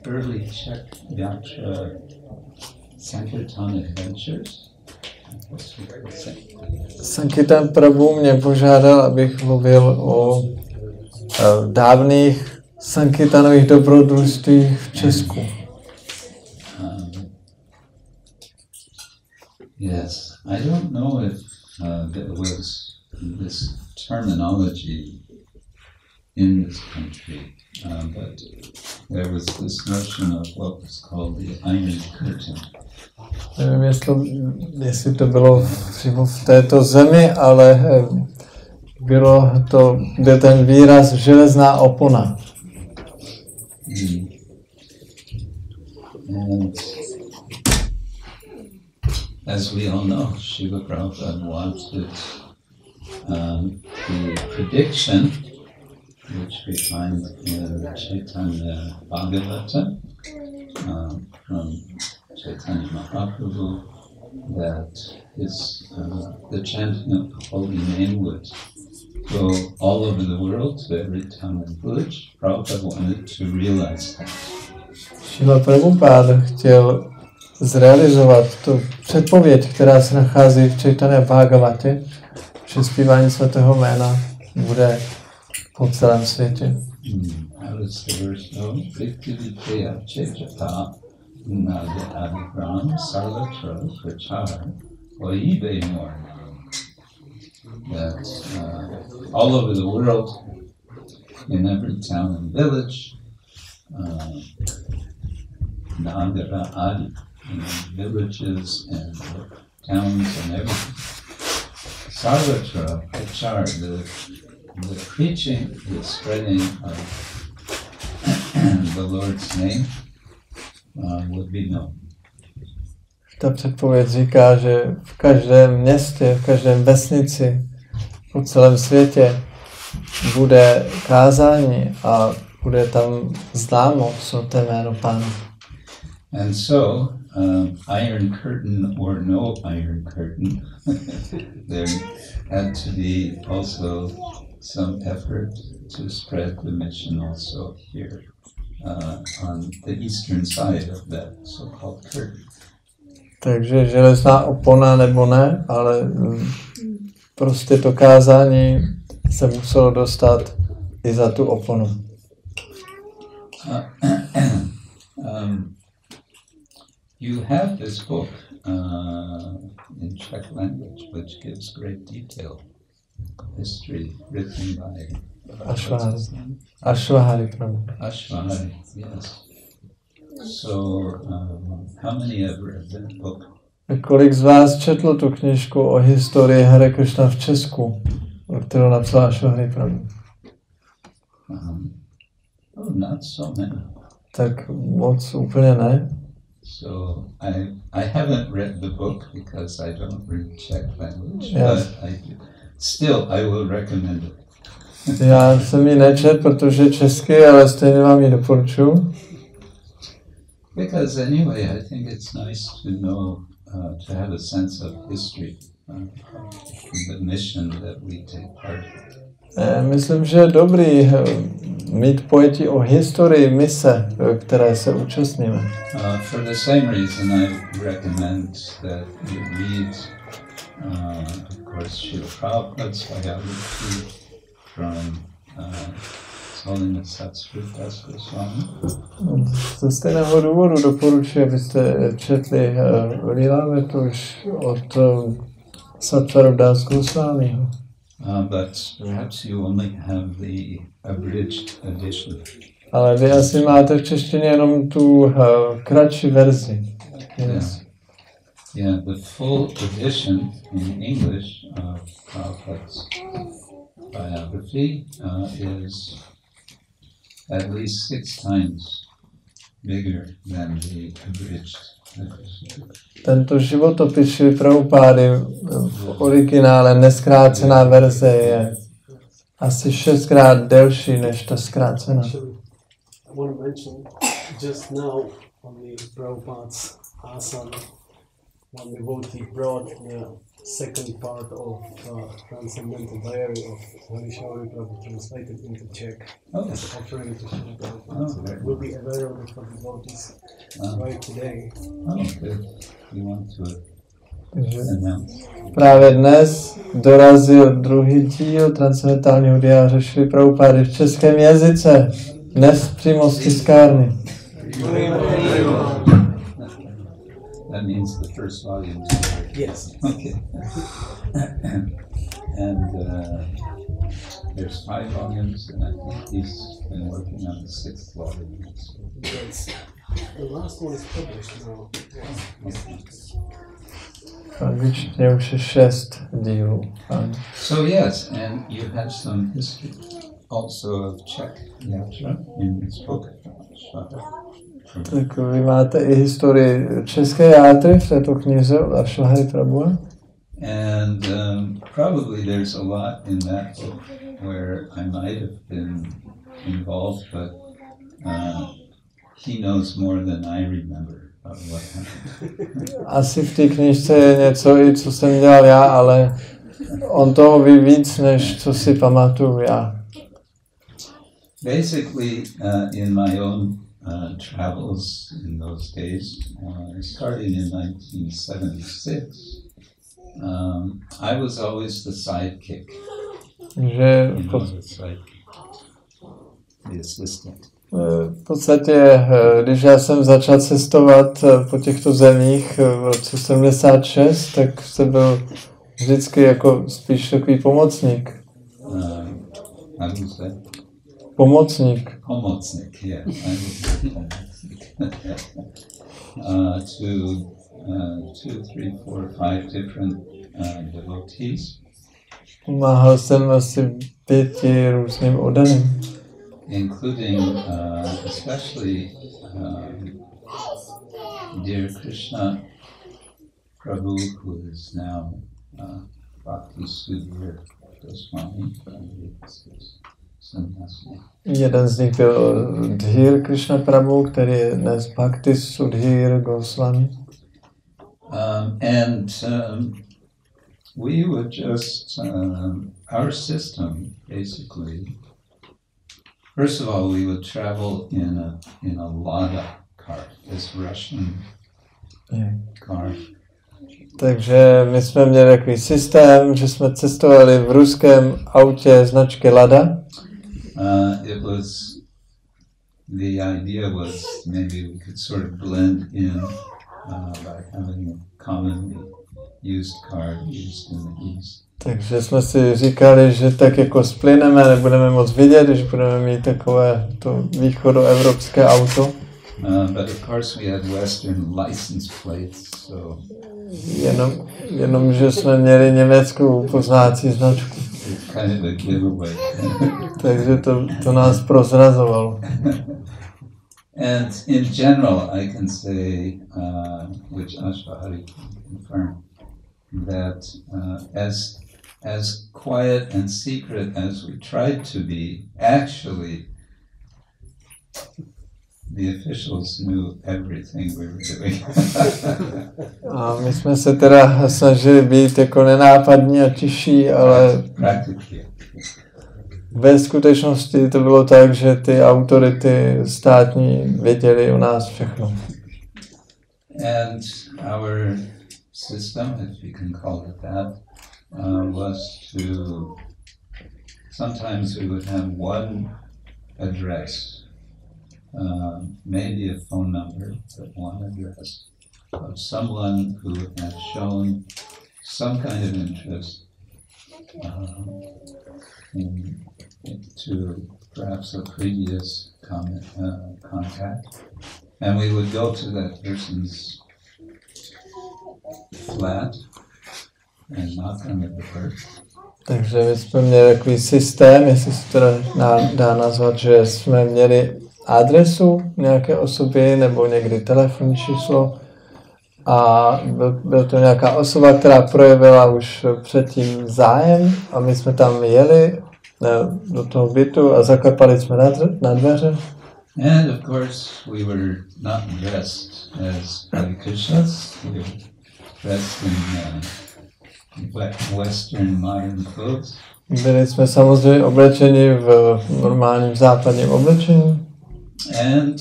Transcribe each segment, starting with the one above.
early Czech Yatra Sankirtan adventures. Sankirtan Prabhu mě požádal, abych mluvil o dávných sankirtanových dobrodružstvích v Česku. Yes, I don't know if there was this terminology in this country, but there was this notion of what was called the Iron Curtain. Nevím, jestli to bylo přímo v této zemi, ale byl ten výraz železná opona. And as we all know, Srila Prabhupada wanted the prediction, which we find in Chaitanya Bhagavata from Chaitanya Mahaprabhu, that the chanting of the holy name would go all over the world to every town and village. Prabhupada wanted to realize that. Srila Prabhupada chtěl zrealizovat tu předpověď, která se nachází v Chaitanya Bhagavatě, že zpívání svatého jména bude po celém světě. That all over the world, in every town and village, Nagara Adi, villages and towns and everything. Sarvatra Prachar, the preaching, the spreading of the Lord's name would be known. Ta předpověď říká, že v každém městě, v každém vesnici, po celém světě bude kázání a bude tam známo svaté jméno Pána. And so, Iron Curtain or no Iron Curtain, there had to be also some effort to spread the mission also here on the eastern side of that so-called curtain. Takže železná opona nebo ne, ale prostě to kázání se muselo dostat i za tu oponu. You have this book in Czech language which gives great detail, history written by Ashwahari Prabhu. Ashwahari, yes. So, how many have read that book? Kolik z vás četlo tu knížku o historii Hare Kršna v Česku, kterou napsal Ashwahari Prabhu? Not so many. Tak moc úplně ne. So I haven't read the book because I don't read Czech language, yes. But still I will recommend it. Já jsem ji nečet, protože česky, ale stejně vám ji doporučuji. Because anyway, I think it's nice to know, to have a sense of history, the mission that we take part in. Myslím, že je dobrý mít pojetí o historii mise, které se účastníme. For the same reason, I recommend that you read, of course, Srila Prabhupada's biography from Holiness Satsrutas Goswami. Ze stejného důvodu doporučuji, abyste četli Lílavetuš od Satsrutas Goswamiho. But perhaps you only have the abridged edition. Ale vy asi máte v češtině jenom tu kratší verzi. Yes. Yeah, the full edition in English of Prabhupada's biography is at least 6 times bigger than the abridged edition. Tento životopis Prabhupády v originále neskrácená verze je asi 6krát delší než ta zkrácená. I want to mention just now on the Prabhupada's asana, one devotee brought the second part of Transcendental Diary of Harishauri Prabhu translated into Czech as offering to Srila Prabhupada. So that will be available for devotees right today. Okay. You want to announce? Právě dnes dorazil druhý díl Transcendentálního diáře Šrily Prabhupády v českém jazyce. Dnes přímo z tiskárny. That means the first volume. Yes. Okay. And there's 5 volumes, and I think he's been working on the 6th volume. Yes. The last one is published now. V angličtině už je 6 dílů. So yes, and you have some history also of Czech Yatra in this book. Tak vy máte i historii české játry v této knize od Ašlahari Prabhu. And probably there's a lot in that book where I might have been involved, but he knows more than I remember about what happened. Asi v té knižce je něco, i co jsem dělal já, ale on toho ví víc, než co si pamatuju já. Basically, in my own travels in those days, starting in 1976, I was always the sidekick. Že the assistant. v podstatě, když já jsem začal cestovat po těchto zemích v roce 76, tak jsem byl vždycky jako spíš takový pomocník. Pomocník. Pomocník, yeah. To 2, 3, 4, 5 different devotees. Pomáhal jsem asi 5 různým oddaným. Including especially dear Kršna Prabhu, who is now Bhakti Sudhir Goswami. Jeden z nich byl Dhir Kršna Prabhu, který je dnes Bhakti Sudhir Goswami. We would just, our system basically, first of all, we would travel in a Lada cart, this Russian car. Takže my jsme měli takový systém, že jsme cestovali v ruském autě značky Lada. It was, the idea was maybe we could sort of blend in by having a commonly used car used in the East. Takže jsme si říkali, že tak jako splyneme, nebudeme moc vidět, když budeme mít takové to východoevropské auto. But of course we had Western license plates, so jenom že jsme měli německou poznávací značku. Kind of a giveaway. Takže to nás prozrazovalo. And in general, I can say, which Ashvahari can confirm, that as quiet and secret as we tried to be, actually, the officials knew everything we were doing. A my jsme se teda snažili být jako nenápadní a tiší, ale ve skutečnosti to bylo tak, že ty autority státní věděli o nás všechno. And our system, if you can call it that, was to, sometimes we would have one address, maybe a phone number, but one address of someone who had shown some kind of interest to perhaps a previous contact, and we would go to that person's flat and knock on the door. Takže my jsme měli takový systém, jestli se teda dá nazvat, že jsme měli adresu nějaké osoby nebo někdy telefonní číslo a byl to nějaká osoba, která projevila už předtím zájem a my jsme tam jeli do toho bytu a zaklepali jsme na dveře. And of course we were not dressed as Hare Krishnas. We were dressed in Western modern clothes. Byli jsme samozřejmě oblečeni v normálním západním oblečení. And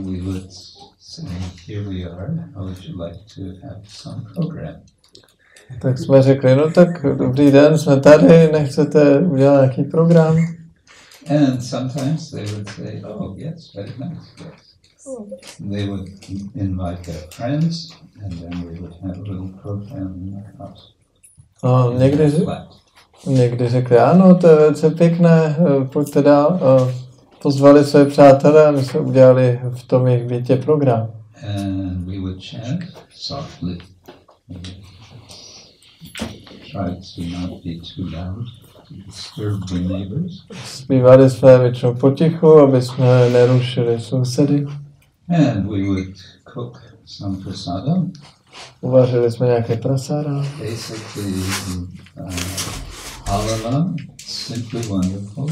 we would say, here we are, how would you like to have some program? Tak jsme řekli, no tak dobrý den, jsme tady, nechcete udělat nějaký program? And sometimes they would say, oh yes, very nice, yes. They would invite their friends, and then we would have a little program in our house. No, někdy řekli, ano, to je velice pěkné, pojďte dál. Pozvali své přátelé a my jsme udělali v tom jejich bytě program. And we would chant softly. Try to not be too loud to disturb the neighbors. Zpívali jsme většinou potichu, aby jsme nerušili sousedy. And we would cook some prasadam. Uvařili jsme nějaké prasáda. Basically, halava, simply wonderful,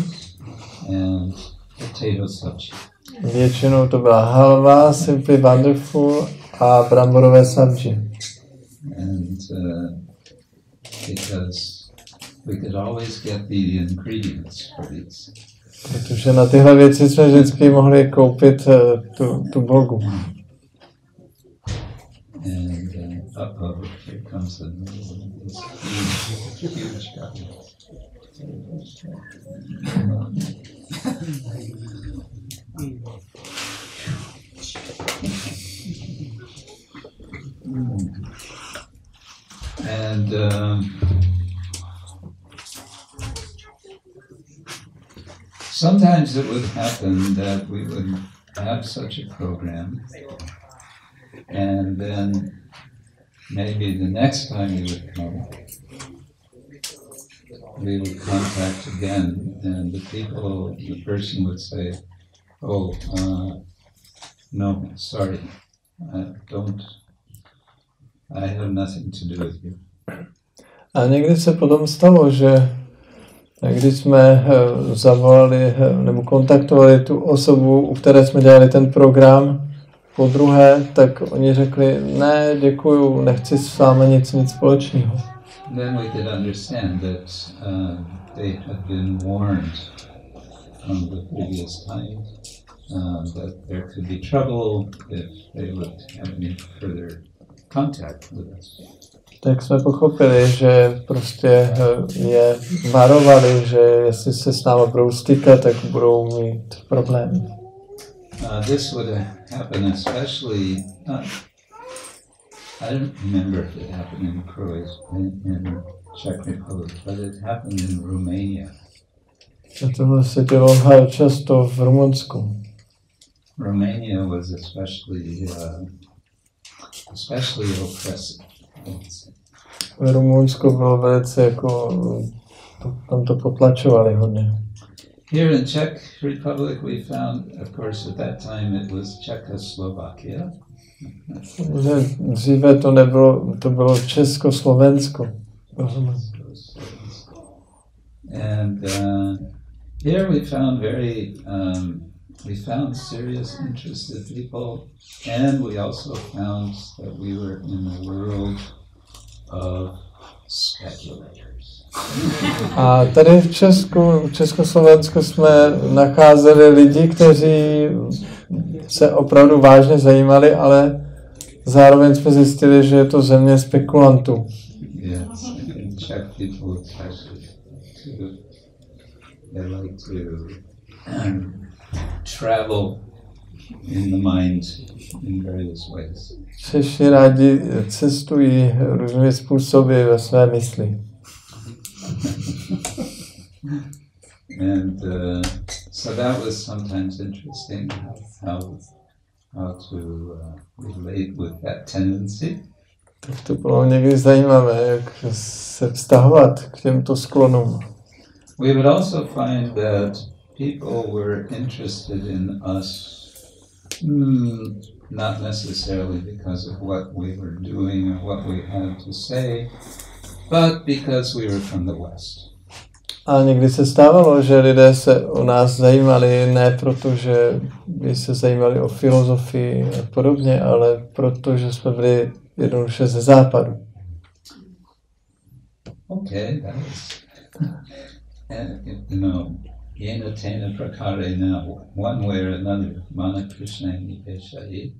and potato sabji. Většinou to byla halva, simply wonderful a bramborové sabji. And because we could always get the ingredients for these. Protože na tyhle věci jsme vždycky mohli koupit tu bogu. And here comes another one of these huge guys. And sometimes it would happen that we would have such a program, and then maybe the next time we would come, we would contact again, and the person would say, oh, no, sorry, I have nothing to do with you. A někdy se potom stalo, že když jsme zavolali nebo kontaktovali tu osobu, u které jsme dělali ten program po druhé, tak oni řekli, ne, děkuju, nechci s vámi nic společného. Then we could understand that they had been warned from the previous time that there could be trouble if they would have any further contact with us. Tak jsme pochopili, že prostě je varovali, že jestli se s námi budou stykat, tak budou mít problémy. This would happen especially, I don't remember if it happened in Croatia, in Czech Republic, but it happened in Romania. A tohle se dělo často v Rumunsku. Romania was especially oppressive. V Rumunsku bylo velice jako, tam to potlačovali hodně. Here in Czech Republic we found, of course, at that time it was Czechoslovakia. Dříve to nebylo, to bylo Československo. And here we found we found serious, interested people, and we also found that we were in a world of speculators. A tady v Československu jsme nacházeli lidi, kteří se opravdu vážně zajímali, ale zároveň jsme zjistili, že je to země spekulantů. Yes, Czech people especially they like to travel in the mind in various ways. Češi rádi cestují různými způsoby ve své mysli. And so that was sometimes interesting how to relate with that tendency. Tak to bylo někdy zajímavé, jak se vztahovat k těmto sklonům. We would also find that people were interested in us, not necessarily because of what we were doing or what we had to say, but because we were from the West. A někdy se stávalo, že lidé se o nás zajímali ne proto, že by se zajímali o filozofii a podobně, ale proto, že jsme byli jednoduše ze západu. okay, that is, yena tena prakarena, one way or another, mana Krishnani Peshai,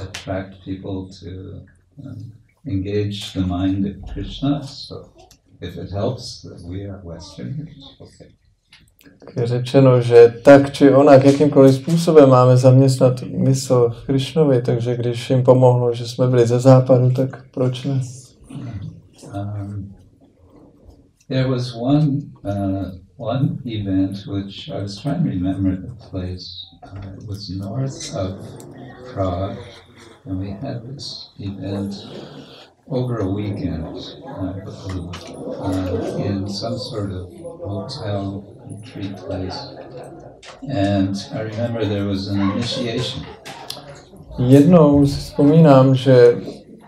attract people to engage the mind of Krishna. So if it helps, we are Westerners, okay. Je řečeno, že tak či onak, jakýmkoliv způsobem máme zaměstnat mysl v Kršnovi, takže když jim pomohlo, že jsme byli ze západu, tak proč ne? There was one event which I was trying to remember the place. It was north of Prague, and we had this event over a weekend in some sort of hotel retreat place. And I remember there was an initiation. Jednou si vzpomínám, že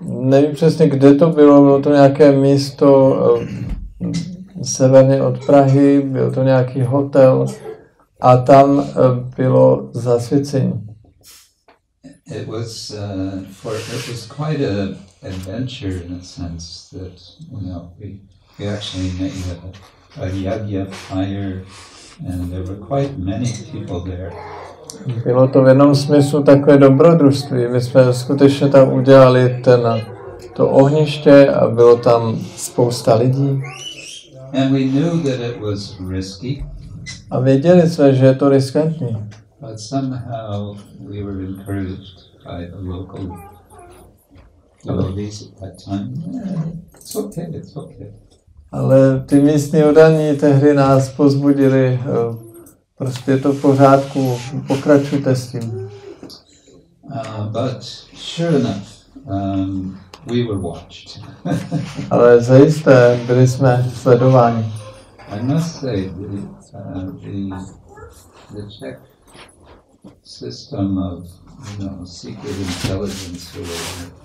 nevím přesně, kde to bylo to nějaké místo severně od Prahy, byl to nějaký hotel a tam bylo zasvěcení. It was quite an adventure in a sense that we actually made a yagya fire and there were quite many people there. Bylo to v jednom smyslu takové dobrodružství. My jsme skutečně tam udělali to ohniště a bylo tam spousta lidí. And we knew that it was risky. A věděli jsme, že je to riskantní. But somehow we were encouraged by the local devotees at that time. It's okay. Ale ty místní oddaní tehdy nás pozbudili, prostě je to v pořádku, pokračujte s tím. But sure enough, we were watched. Ale zajisté byli jsme sledováni. I must say, the Czech system of secret intelligence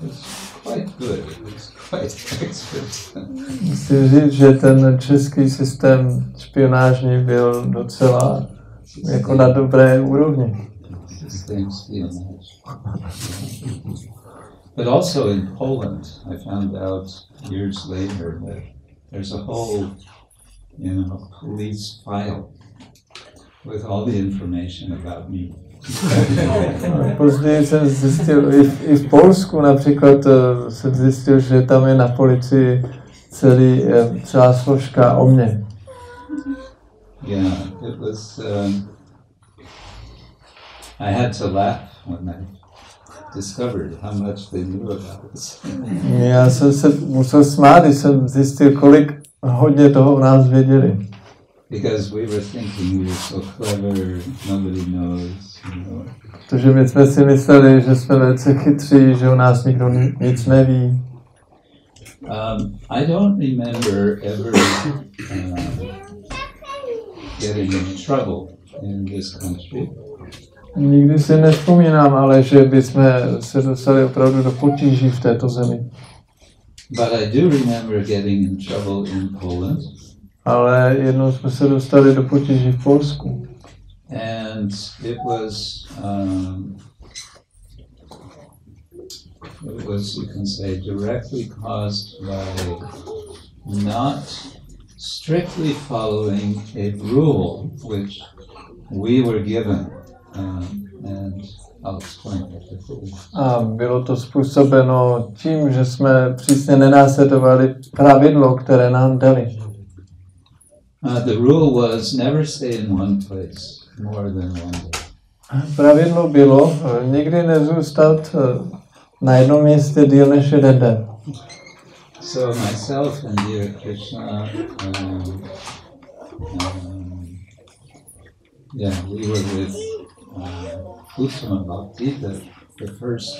was quite good. It was quite expert. Musím říct, že ten český systém špionážní byl docela jako na dobré úrovni. But also in Poland, I found out years later that there's a whole, police file with all the information about me. Později jsem zjistil, i v Polsku například jsem zjistil, že tam je na policii celá složka o mně. Yeah, it was, I had to laugh when I discovered how much they knew about us. Já jsem se musel smát, když jsem zjistil, kolik hodně toho o nás věděli. Because we were thinking we were so clever, nobody knows, Protože my jsme si mysleli, že jsme velice chytří, že o nás nikdo nic neví. I don't remember ever getting in trouble in this country. Nikdy si nevzpomínám, ale že bychom se dostali opravdu do potíží v této zemi. But I do remember getting in trouble in Poland. Ale jednou jsme se dostali do potíží v Polsku. And it was, you can say, directly caused by not strictly following a rule which we were given. And I'll explain it. A bylo to způsobeno tím, že jsme přísně nenásledovali pravidlo, které nám dali. The rule was never stay in one place more than one day. Pravidlo bylo nikdy nezůstat na jednom místě díl než jeden den. So myself and dear Krishna, we were with Uttama Bhakti, the first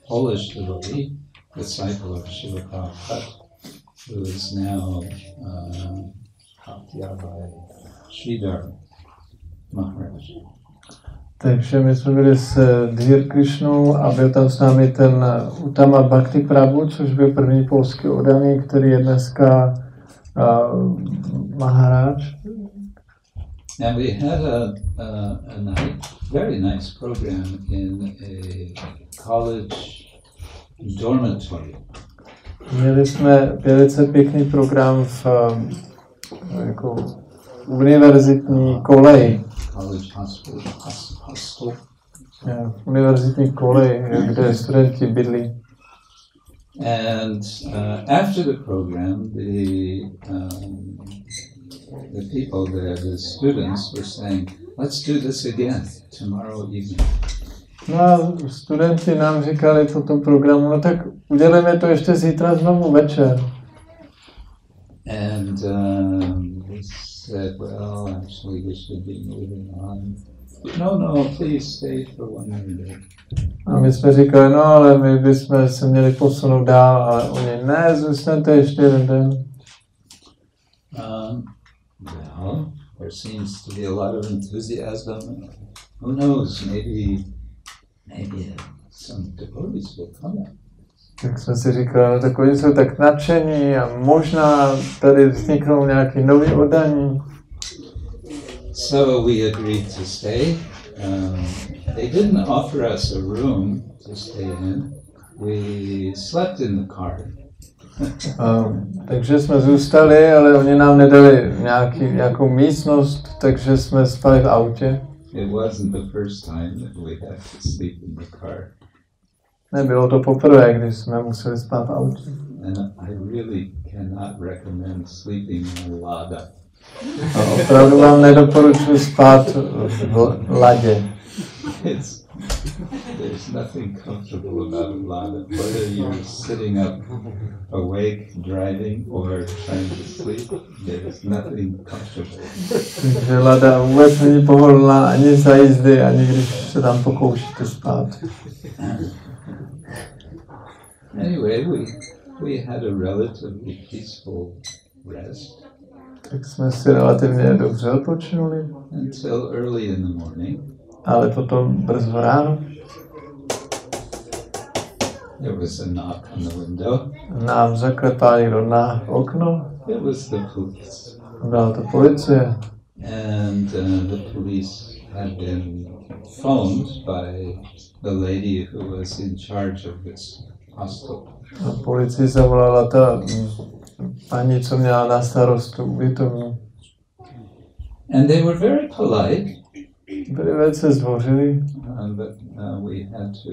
Polish devotee, disciple of Srila Prabhupada, who is now by Sridhar Maharádž. Takže my jsme byli s Dhir Kršnou a byl tam s námi ten Uttama Bhakti Prabhu, což byl první polský oddaný, který je dneska Maharádž. And we had a very nice program in a college dormitory. Měli jsme velice pěkný program v jako univerzitní koleji. Univerzitní kolej, kde studenti bydlí. And after the program, the people there, the students, were saying, "Let's do this again tomorrow evening." No a studenti nám říkali po tom programu, no tak uděláme to ještě zítra znovu večer. And we said, well, actually we should be moving on. No, please stay for one more day. A my jsme říkali, no ale my bychom se měli posunout dál, ale oni, ne, zůstaňte ještě jeden den. Well, there seems to be a lot of enthusiasm. Who knows, maybe some devotees will come up. Tak jsme si říkali, no tak oni jsou tak nadšení a možná tady vzniknou nějaký nový oddaní. So we agreed to stay. They didn't offer us a room to stay in. We slept in the car. Takže jsme zůstali, ale oni nám nedali nějakou místnost, takže jsme spali v autě. It wasn't the first time that we had to sleep in the car. Nebylo to poprvé, když jsme museli spát v autě. And I really cannot recommend sleeping in a lada. A opravdu vám nedoporučuji spát v ladě. There's nothing comfortable about a lada, whether you're sitting up awake, driving, or trying to sleep. There's nothing comfortable. Takže lada vůbec není pohodlná ani za jízdy, ani když se tam pokoušíte spát. Anyway, we had a relatively peaceful rest. Tak jsme si relativně dobře odpočinuli. Until early in the morning. Ale potom brzo ráno. There was a knock on the window. Nám zaklepal někdo na okno. It was the police. Byla to policie. And the police had been phoned by the lady who was in charge of this hostel. A policii zavolala ta paní, co měla na starostu ubytovnu. And they were very polite. Byli velice zdvořilí. But we had to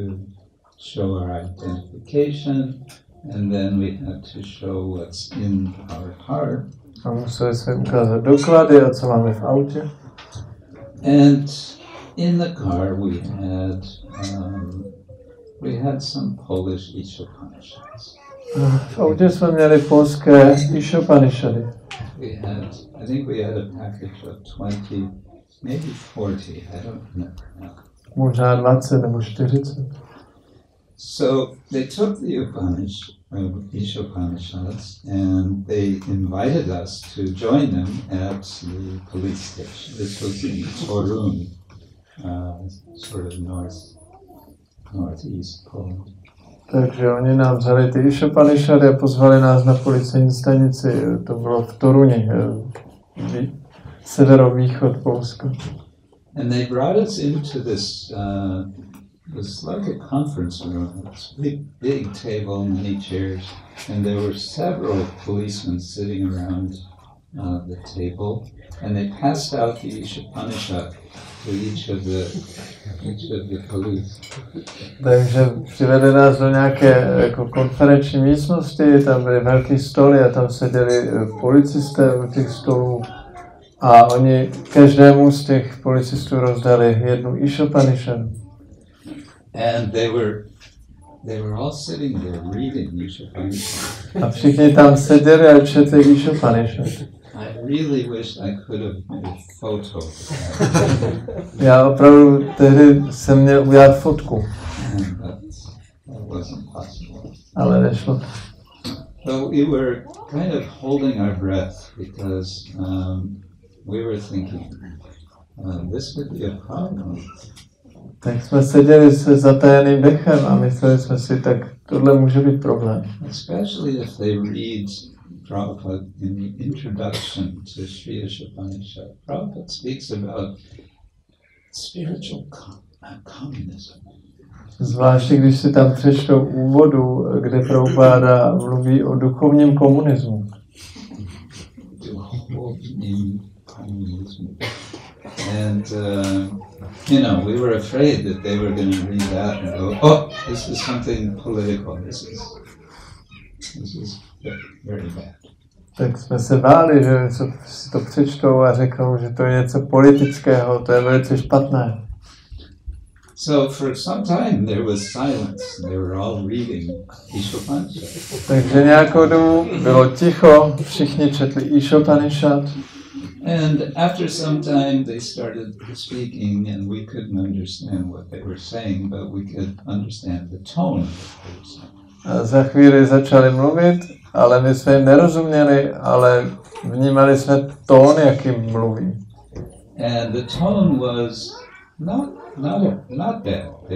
show our identification, and then we had to show what's in our car. A museli jsme ukázat doklady a co máme v autě. And in the car we had some Polish Ishopanishads. V autě jsme měli polské Ishopanishady. I think we had a package of 20, maybe 40, I don't remember now. Možná 20 nebo 40. So they took the Ishopanishads and they invited us to join them at the police station. This was in Torun, sort of northeast Poland. Takže oni nám vzali ty Ishopanishady a pozvali nás na policejní stanici. To bylo v Toruni, severovýchod Polska. And they brought us into this, it was like a conference room. It's a big table, many chairs, and there were several policemen sitting around the table, and they passed out the Ishopanishad to each of the police. Takže přivedli nás do nějaké jako konferenční místnosti, tam byly velké stoly a tam seděli policisté u těch stolů a oni každému z těch policistů rozdali jednu Ishopanishadu. And they were all sitting there reading Ishopanishad. A všichni tam seděli a četli Ishopanishad. I really wish I could have made a photo. Já opravdu tehdy jsem měl udělat fotku. That wasn't possible. Ale nešlo. So we were kind of holding our breath because we were thinking this would be a problem. Tak jsme seděli se zatajeným dechem a mysleli jsme si, tak tohle může být problém. Especially if they read Prabhupada in the introduction to Sri Ishopanishad. Prabhupada speaks about spiritual communism. Zvláště když si tam přečtou úvodu, kde Prabhupáda mluví o duchovním komunismu. And, you know, we were afraid that they were going to read that and go, oh, this is something political, this is very bad. Tak jsme se báli, že si to přečtou a řeknou, že to je něco politického, to je velice špatné. So for some time there was silence. They were all reading Ishopanishad. Takže nějakou dobu bylo ticho, všichni četli Ishopanishad. And after some time they started speaking and we couldn't understand what they were saying, but we could understand the tone of what they were saying. A za chvíli začali mluvit, ale my jsme jim nerozuměli, ale vnímali jsme tón, jakým mluví. And the tone was not bad.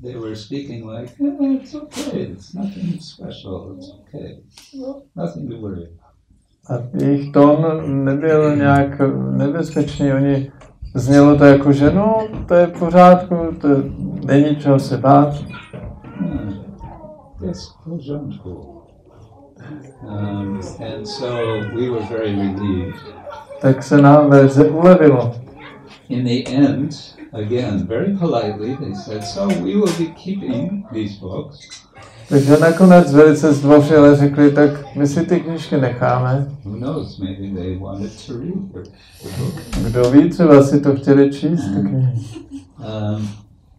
They were speaking like, it's okay, it's nothing special, it's okay, nothing to worry about. A jejich tón nebyl nějak nebezpečný, oni znělo to jako, že no, to je v pořádku, to není čeho se bát. And so we were very relieved. Tak se nám velice ulevilo. In the end, again, very politely, they said, so we will be keeping these books. Takže nakonec velice zdvořile řekli, tak my si ty knížky necháme. Who knows, maybe they wanted to read the book. Kdo ví, třeba si to chtěli číst, ty knihy.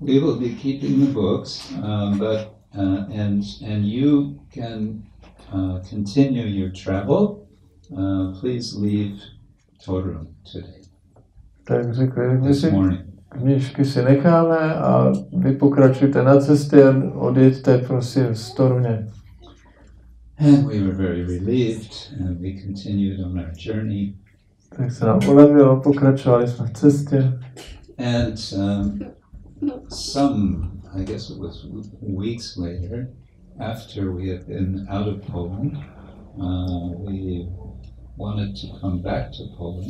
We will be keeping the books, but and you can continue your travel. Please leave Torun today. Tak řekli, my si knížky si necháme a vy pokračujte na cestě a odjeďte prosím z Toruně. And we were very relieved and we continued on our journey. Tak se nám ulevilo, pokračovali jsme v cestě. And I guess it was weeks later, after we had been out of Poland, we wanted to come back to Poland.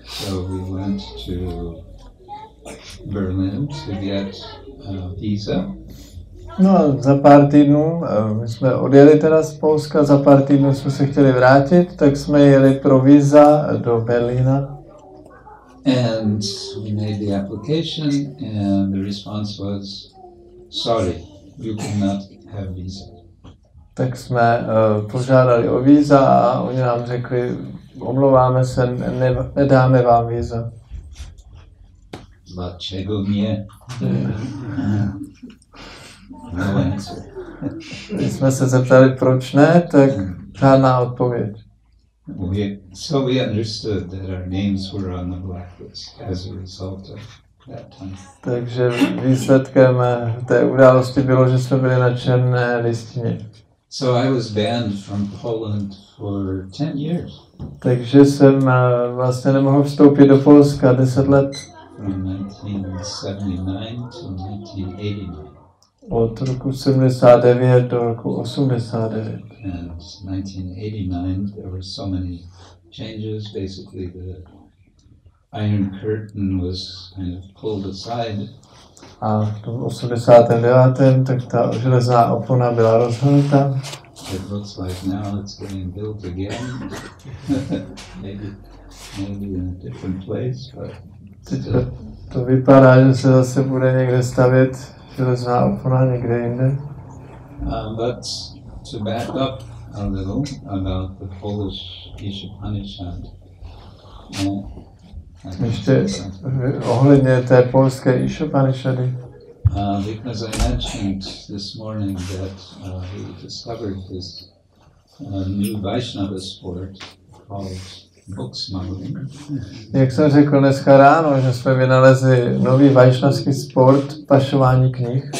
So we went to Berlin to get a visa. No a za pár týdnů, my jsme odjeli teda z Polska, za pár týdnů jsme se chtěli vrátit, tak jsme jeli pro víza do Berlína. And we made the application and the response was, sorry, you cannot have visa. Tak jsme požádali o víza a oni nám řekli, omlouváme se, nedáme vám víza. Dlaczego nie? No answer. Když jsme se zeptali, proč ne, tak žádná odpověď. So we understood that our names were on the blacklist as a result of that time. Takže výsledkem té události bylo, že jsme byli na černé listině. So I was banned from Poland for 10 years. Takže jsem vlastně nemohl vstoupit do Polska 10 let. From 1979 to 1989. Od roku 79 do roku 89. And 1989 there were so many changes. Basically the Iron Curtain was kind of pulled aside. A v tom 89. tak ta železná opona byla rozhrnuta. It looks like now it's getting built again. maybe in a different place, but to vypadá, že se zase bude někde stavět železná opona někde jinde. But to back up a little about the Polish Ishopanishad. Ještě ohledně té polské Ishopanishady. Because I mentioned this morning that we discovered this new Vaishnava sport called book smuggling. Jak jsem řekl dneska ráno, že jsme vynalezli nový vajšnavský sport pašování knih.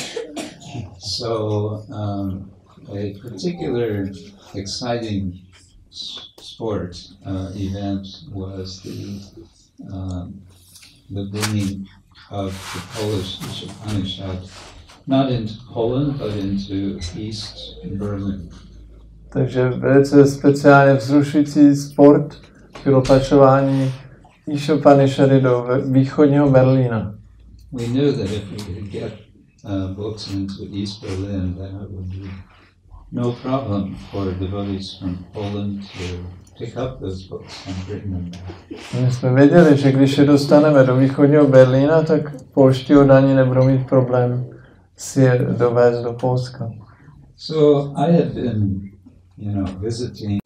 So a particular exciting sport event was the bringing of the Polish Ishopanishad not into Poland but into East Berlin. Takže velice speciálně vzrušující sport bylo pašování Ishopanishady do východního Berlína. We knew that if we could get books into East Berlin, then it would be no problem for devotees from Poland to pick up those books and bring them back. My jsme věděli, že když je dostaneme do východního Berlína, tak polští oddaní nebudou mít problém si je dovést do Polska. So I had been, visiting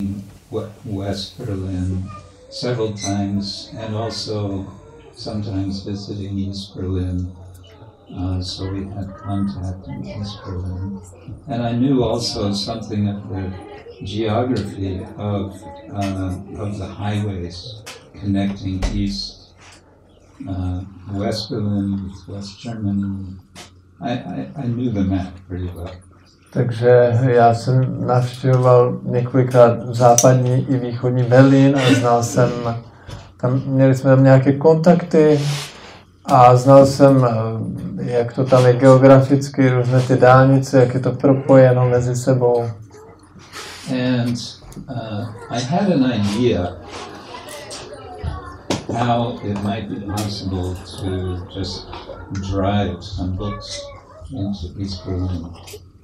West Berlin several times, and also sometimes visiting East Berlin. So we had contact in East Berlin, and I knew also something of the geography of the highways connecting East West Berlin with West Germany. I knew the map pretty well. Takže já jsem navštěvoval několikrát západní i východní Berlín a znal jsem, měli jsme tam nějaké kontakty a znal jsem, jak to tam je geograficky, různé ty dálnice, jak je to propojeno mezi sebou. And I had an idea how it might be possible to just drive some books into East Berlin.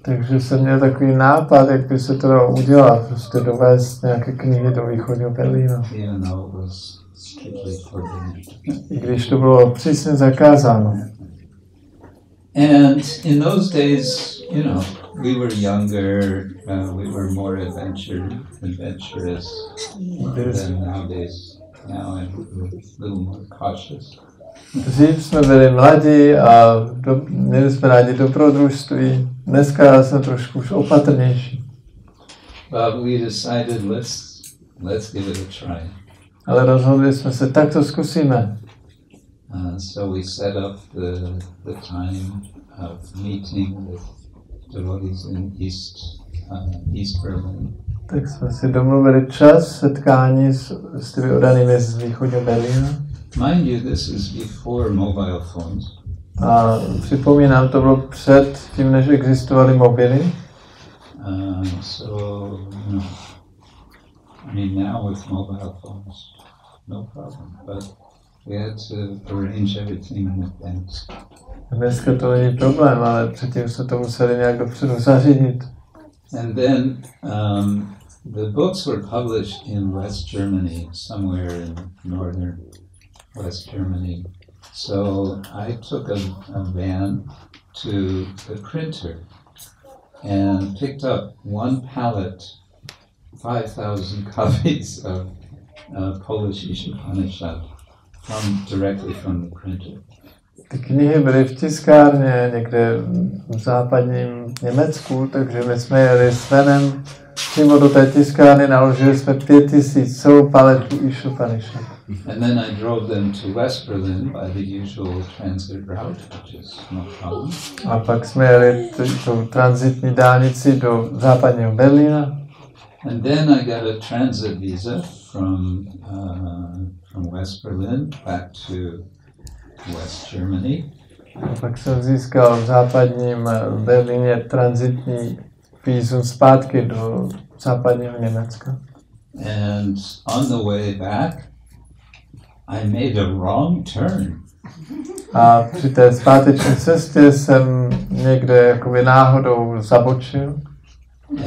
Takže jsem měl takový nápad, jak by se to dalo udělat, prostě dovést nějaké knihy do východního Berlína. I když to bylo přísně zakázáno. And in those days, we were younger, we were more adventurous than nowadays. Now I'm a little more cautious. Dřív jsme byli mladí a měli jsme rádi dobrodružství. Dneska jsme trošku už opatrnější. But we decided let's give it a try. Ale rozhodli jsme se, tak to zkusíme. So we set up the time of meeting with devotees in East Berlin. Tak jsme si domluvili čas setkání s těmi oddanými z východního Berlína. Mind you, this is before mobile phones. A připomínám, to bylo před tím, než existovaly mobily. So, now with mobile phones, no problem, but we had to arrange everything in advance. Dneska to není problém, ale předtím se to museli nějak dopředu zařídit. And then the books were published in West Germany, somewhere in northern West Germany. So I took a van to the printer and picked up one pallet, 5,000 copies of Polish Upanishad directly from the printer. Ty knihy byly v tiskárně někde v západním Německu, takže my jsme jeli s venem přímo do té tiskárny, naložili jsme 5,000 celou paletu Upanishad. And then I drove them to West Berlin by the usual transit route, which is no problem. A pak jsme jeli tu tranzitní dálnici do západního Berlína. And then I got a transit visa from West Berlin back to West Germany. A pak jsem získal v západním Berlíně tranzitní vízum zpátky do západního Německa. And on the way back, I made a wrong turn. A při té zpáteční cestě jsem někde jakoby náhodou zabočil.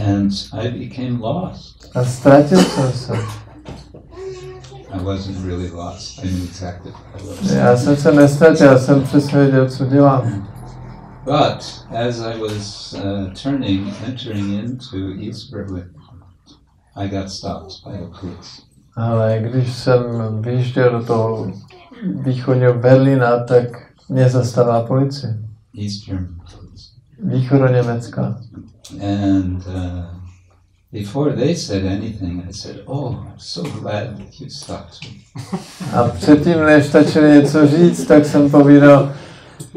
And I became lost. A ztratil jsem se. I wasn't really lost. I knew exactly what I was. Já jsem se nestratil, já jsem přesně věděl, co dělám. But as I was entering into East Berlin, I got stopped by the police. Ale když jsem vyjížděl do toho východního Berlína, tak mě zastavila policie. East German police. Východoněmecká. And before they said anything, I said, "Oh, I'm so glad that you stopped me." A předtím, než stačili něco říct, tak jsem povídal,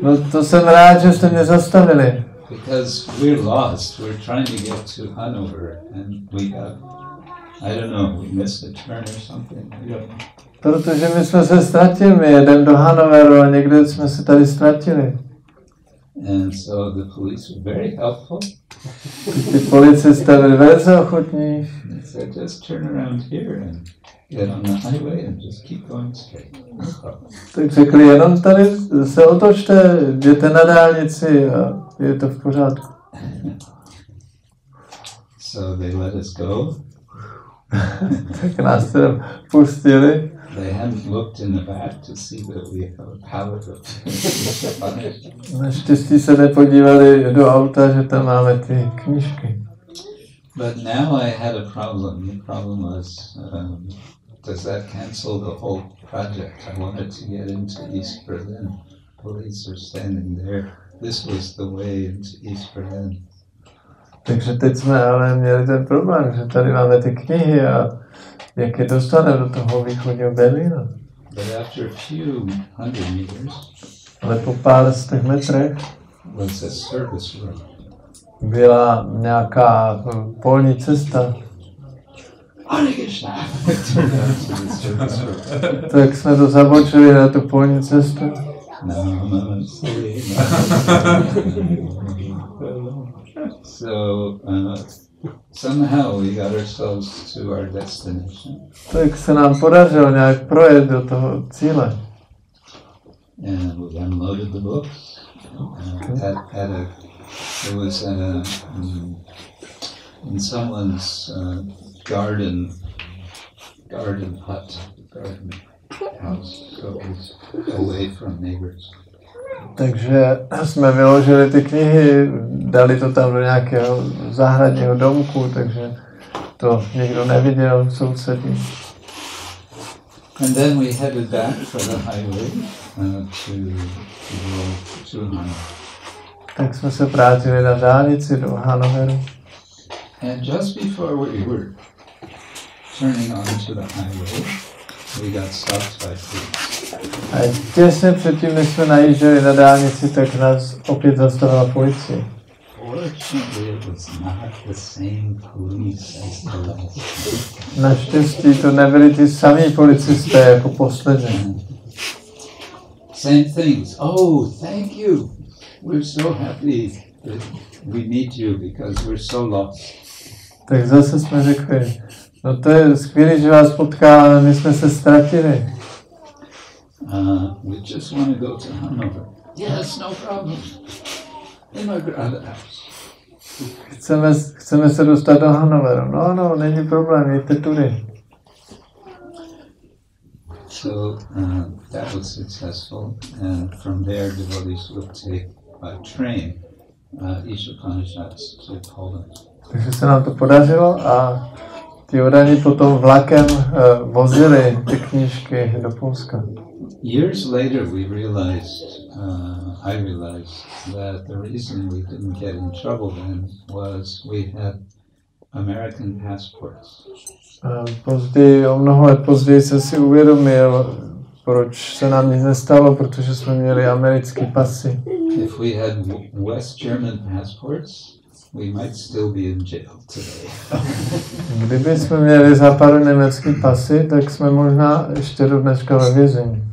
no to jsem rád, že jste mě zastavili. Because we're lost. We're trying to get to Hanover, and we got, I don't know, we missed a turn or something. Protože my jsme se ztratili, my jedeme do Hanoveru a někde jsme se tady ztratili. And so the police were very helpful. Ty policisté byli velice ochotní. They said, just turn around here and get on the highway and just keep going straight. Tak řekli, jenom tady se otočte, jděte na dálnici a je to v pořádku. So they let us go. Tak nás teda pustili. They hadn't looked in the back to see that we have a pallet of Naštěstí se nepodívali do auta, že tam máme ty knížky. But now I had a problem. The problem was, does that cancel the whole project? I wanted to get into East Berlin. Police are standing there. This was the way into East Berlin. Takže teď jsme ale měli ten problém, že tady máme ty knihy a jak je dostaneme do toho východního Berlína. But after a few hundred meters, ale po pár stech metrech was a service road. Byla nějaká polní cesta. Tak jsme to zabočili na tu polní cestu. So somehow we got ourselves to our destination. Tak se nám podařilo nějak projet do toho cíle. And we unloaded the books. It was in someone's garden hut, garden house, so it was away from neighbors. Takže jsme vyložili ty knihy, dali to tam do nějakého zahradního domku, takže to nikdo neviděl, sousedí. And then we headed back for the highway to Hanover. Tak jsme se vrátili na dálnici do Hanoveru. And just before we were turning onto the highway, we got stopped by police. A těsně předtím, než jsme najížděli na dálnici, tak nás opět zastavila policie. Naštěstí to nebyli ty samý policisté jako poslední. Same things. Oh, thank you. We're so happy that we meet you because we're so lost. Tak zase jsme řekli, no to je skvělé, že vás potkáme, my jsme se ztratili. We just want to go to Hanover. Yes, no problem. In my brother's house. Chceme se dostat do Hanoveru. No, není problém, jděte tudy. So that was successful, and from there devotees would take by train each Upanishads to Poland. Takže se nám to podařilo a ti oddaní potom vlakem vozili ty knížky do Polska. Years later we realized, I realized that the reason we didn't get in trouble then was we had American passports. O mnoho let později jsem si uvědomil, proč se nám nic nestalo, protože jsme měli americké pasy. If we had West German passports, we might still be in jail today. Kdyby jsme měli západoněmecké pasy, tak jsme možná ještě do dneška ve vězení.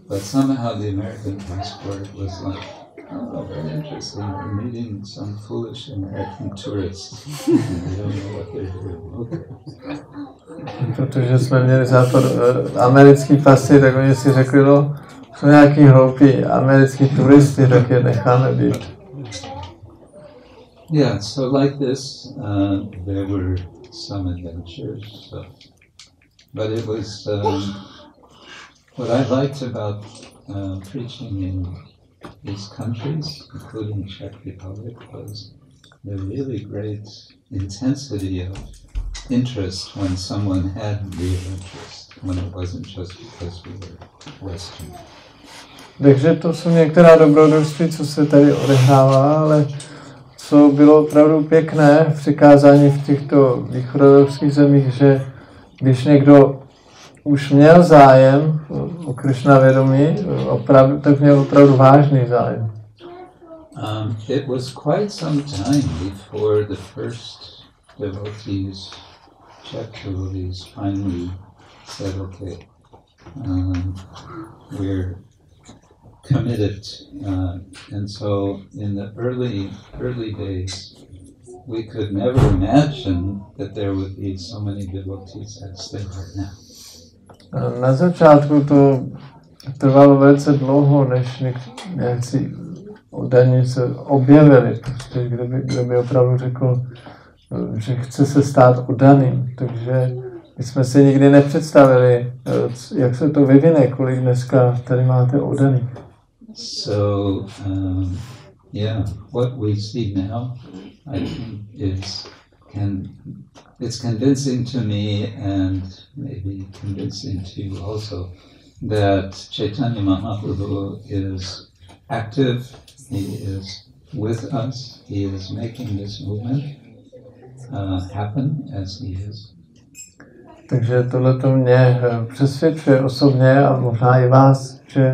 But somehow the American passport was like, oh, very interesting. We're meeting some foolish American tourists. They don't know what they're doing. Okay. Protože jsme měli americký pasy, tak oni si řekli, no, jsou nějaký hloupí americký turisty, tak je necháme být. Yeah, so like this, there were some adventures. So. But it was, what I liked about preaching in these countries, including Czech Republic, was the really great intensity of interest when someone had real interest, when it wasn't just because we were Western. Takže to jsou některá dobrodružství, co se tady odehrává, ale co bylo opravdu pěkné v kázání v těchto východoevropských zemích, že když někdo už měl zájem o Kršna vědomí, tak měl opravdu vážný zájem. It was quite some time before the first devotees, Czech devotees, finally said, okay, we're committed. And so in the early days, we could never imagine that there would be so many devotees as there are now. Na začátku to trvalo velice dlouho, než nějací oddaní se objevili. Prostě kdo by opravdu řekl, že chce se stát oddaným. Takže my jsme si nikdy nepředstavili, jak se to vyvine, kolik dneska tady máte oddaných. So, yeah, what we see now, I think it's convincing to me and maybe convincing to you also that Čaitanya Mahaprabhu is active, he is with us, he is making this movement happen as he is. Takže tohleto mě přesvědčuje osobně a možná i vás, že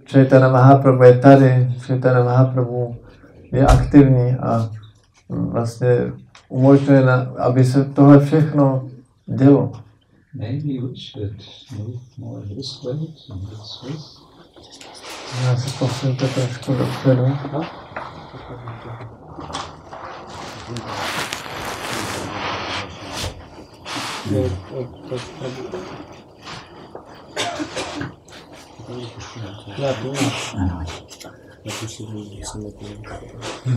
Čaitanya Mahaprabhu je tady, Čaitanya Mahaprabhu je aktivní a vlastně umožňuje, aby se tohle všechno dělo. Maybe we should move more this way and this way. Já se posuňte trošku dopředu.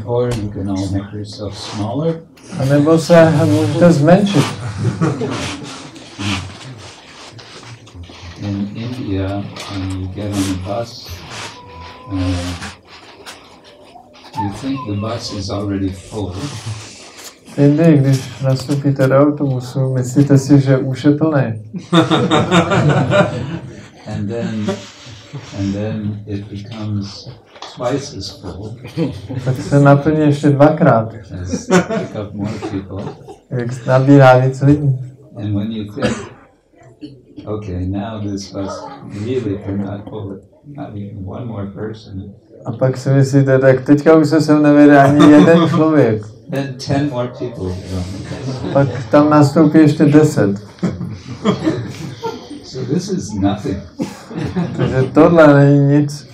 Or you can all make yourself smaller. A nebo se můžete zmenšit. In India, when you get on the bus, you think the bus is already full. V Indii, když nastoupíte do autobusu, myslíte si, že už je plný. And then it becomes twice as full. Tak se naplní ještě dvakrát. As pick up more people. Jak nabírá víc lidí. And when you think, okay, now this bus really cannot pull it, not even one more person. A pak si myslíte, tak teďka už se sem nevede ani jeden člověk. Then 10 more people. Pak tam nastoupí ještě 10. So this is nothing. Takže tohle není nic.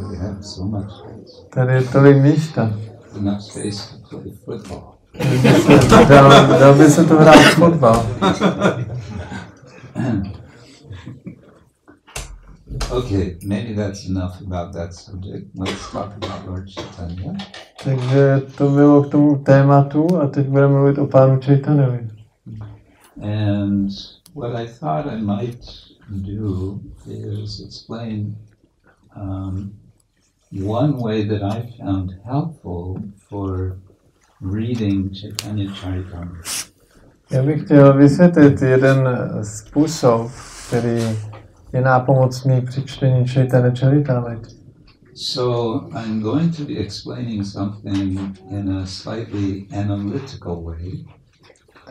We have so much space. Tady je tolik místa. Enough space to play football. Dal by se to hrát fotbal. Okay, maybe that's enough about that subject. Let's talk about Lord Chaitanya. Takže to bylo k tomu tématu a teď budeme mluvit o pánu Čaitanyovi. And what I thought I might do is explain one way that I found helpful for reading Čaitanya Čaritámrity. Já bych chtěl vysvětlit jeden způsob, který je nápomocný při čtení Čaitanya Čaritámrity. So I'm going to be explaining something in a slightly analytical way.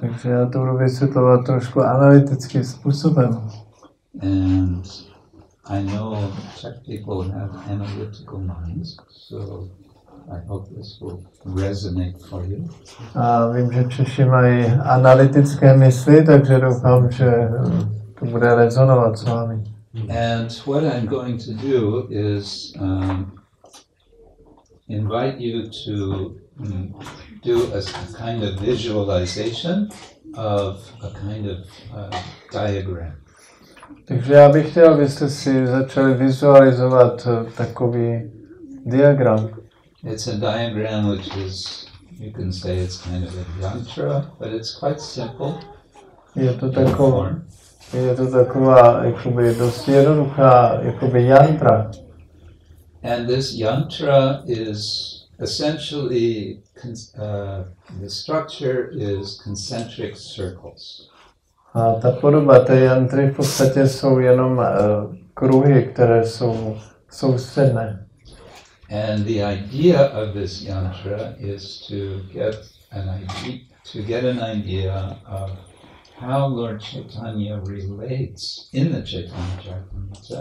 Takže já to budu vysvětlovat trošku analytickým způsobem. And I know Czech people have analytical minds, so I hope this will resonate for you. A vím, že Češi mají analytické mysli, takže doufám, že to bude rezonovat s vámi. And what I'm going to do is invite you to do a kind of visualization of a kind of diagram. Takže já bych chtěl, abyste si začali vizualizovat takový diagram. It's a diagram which is, you can say it's kind of a yantra, but it's quite simple. Je to taková jakoby dost jednoduchá jakoby yantra. And this yantra is essentially, the structure is concentric circles. A ta podoba té jantry v podstatě jsou jenom kruhy, které jsou soustředné. And the idea of this yantra is to get an idea of how Lord Chaitanya relates in the Čaitanya Čaritámrity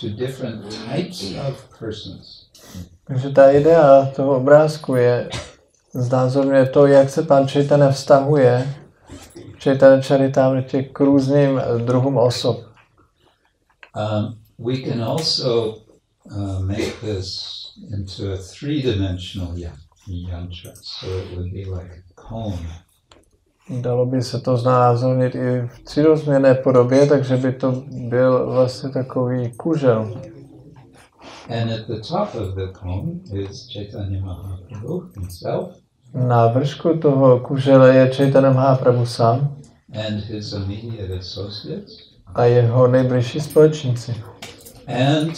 to different types of persons. Takže ta idea toho obrázku je znázorňuje to, jak se pán Čaitanya vztahuje Čaitanya Čaritámrity k různým druhům osob. We can also make this into a three-dimensional yantra, so it would be like a cone. Dalo by se to znázornit i v třirozměrné podobě, takže by to byl vlastně takový kužel. And at the top of the cone is Čaitanya Mahaprabhu himself. Na vršku toho kužele je Čaitanya Mahaprabhu sám and his immediate associates. A jeho nejbližší společníci. And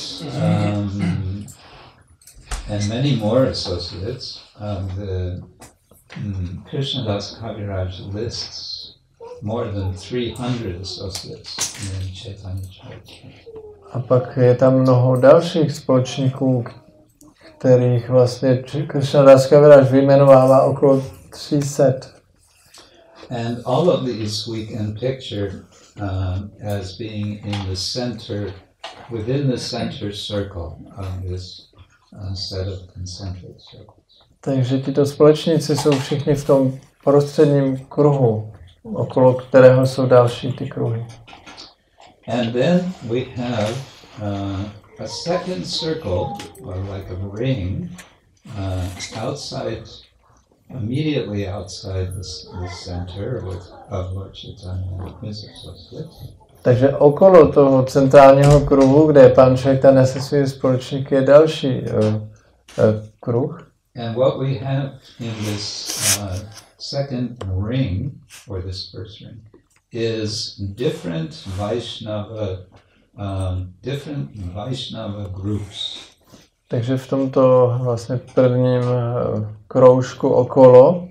many more associates. Krishnadas Kaviraj lists more than 300 associates in Čaitanya Čaritámrity. A pak je tam mnoho dalších společníků, kterých vlastně Krishnadas Kaviraj vyjmenovává okolo 300. And all of these we can picture as being in the center, within the center circle of this set of concentric circles. Takže tito společníci jsou všichni v tom prostředním kruhu, okolo kterého jsou další ty kruhy. And then we have a second circle, or like a ring, outside, immediately outside the center of Lord Chaitanya and his associates. Takže okolo toho centrálního kruhu, kde je pan Chaitanya se svými společníky, je další kruh. And what we have in this second ring, or this first ring, is different Vaishnava groups. Takže v tomto vlastně prvním kroužku okolo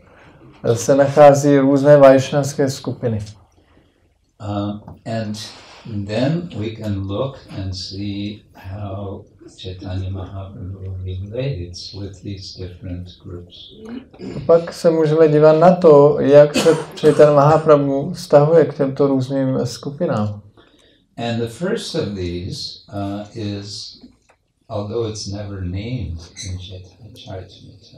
se nachází různé vajšnavské skupiny. And then we can look and see how Chaitanya Mahaprabhu relates with these different groups. Pak se můžeme dívat na to, jak se Chaitanya Mahaprabhu vztahuje k těmto různým skupinám. And the first of these is, although it's never named in Chaitanya Čaritámrity,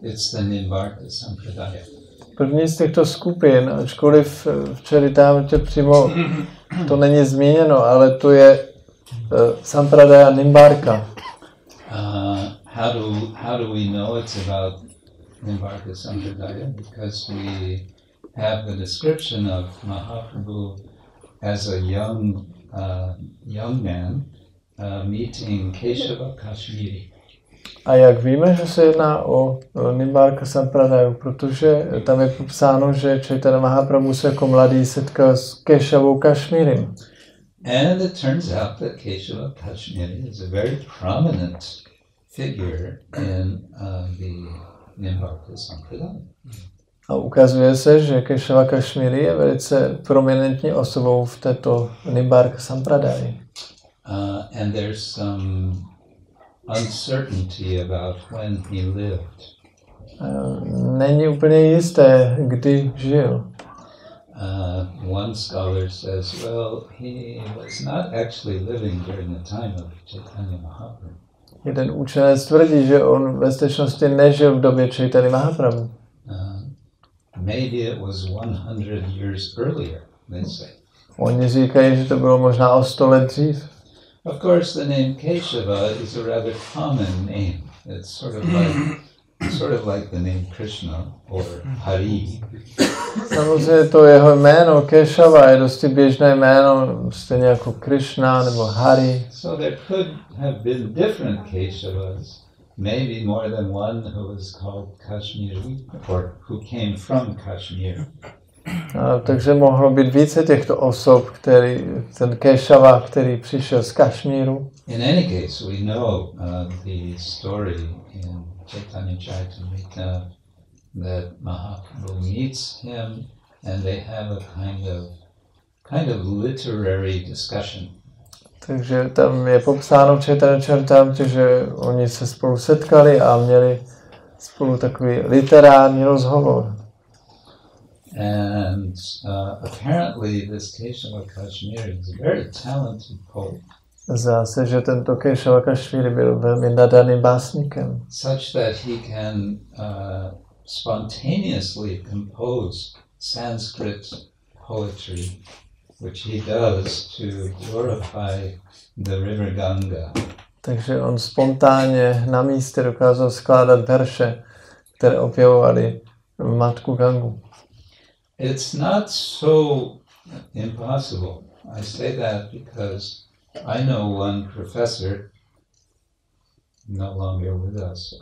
it's the Nimbarka Sampradaya. První z těchto skupin, ačkoliv v Čaritámrtě přímo to není zmíněno, ale to je Sampradaya Nimbarka. How do we know it's about Nimbarka Sampradaya? Because we have the description of Mahaprabhu as a young man meeting Keshava Kashmiri. A jak víme, že se jedná o Nimbarka Sampradaju, protože tam je popsáno, že Chaitanya Mahaprabhu se jako mladý setkal s Keshavou Kašmírem. And it turns out that Keshava Kashmiri is a very prominent figure in the Nimbarka Sampradaya. A ukazuje se, že Keshava Kašmíri je velice prominentní osobou v této Nimbarka Sampradaji. And there's some uncertainty about when he lived. Není úplně jisté, kdy žil. One scholar says, well, he was not actually living during the time of Chaitanya Mahaprabhu. Jeden učenec tvrdí, že on ve skutečnosti nežil v době Chaitanya Mahaprabhu. Maybe it was 100 years earlier, they say. Oni říkají, že to bylo možná o 100 let dřív. Of course, the name Keshava is a rather common name. It's sort of like the name Kršna or Hari. Samozřejmě to jeho jméno Keshava je dosti běžné jméno, stejně jako Kršna nebo Hari. So there could have been different Keshavas, maybe more than one who was called Kashmiri or who came from Kashmir. Takže mohlo být více těchto osob, ten Keshava, který přišel z Kašmíru. In any case, we know the story in Čaitanya Čaritámrity that Mahaprabhu meets him and they have a kind of literary discussion. Takže tam je popsáno v Čaitanya Čaritámrity, že oni se spolu setkali a měli spolu takový literární rozhovor. And apparently this Keshava Kashmiri is a very talented poet. Zdá se, že tento Keshava Kašmíri byl velmi nadaným básníkem. Such that he can spontaneously compose Sanskrit poetry, which he does to glorify the river Ganga. Takže on spontánně na místě dokázal skládat verše, které opěvovaly matku Gangu. it's not so impossible. I say that because I know one professor, no longer with us.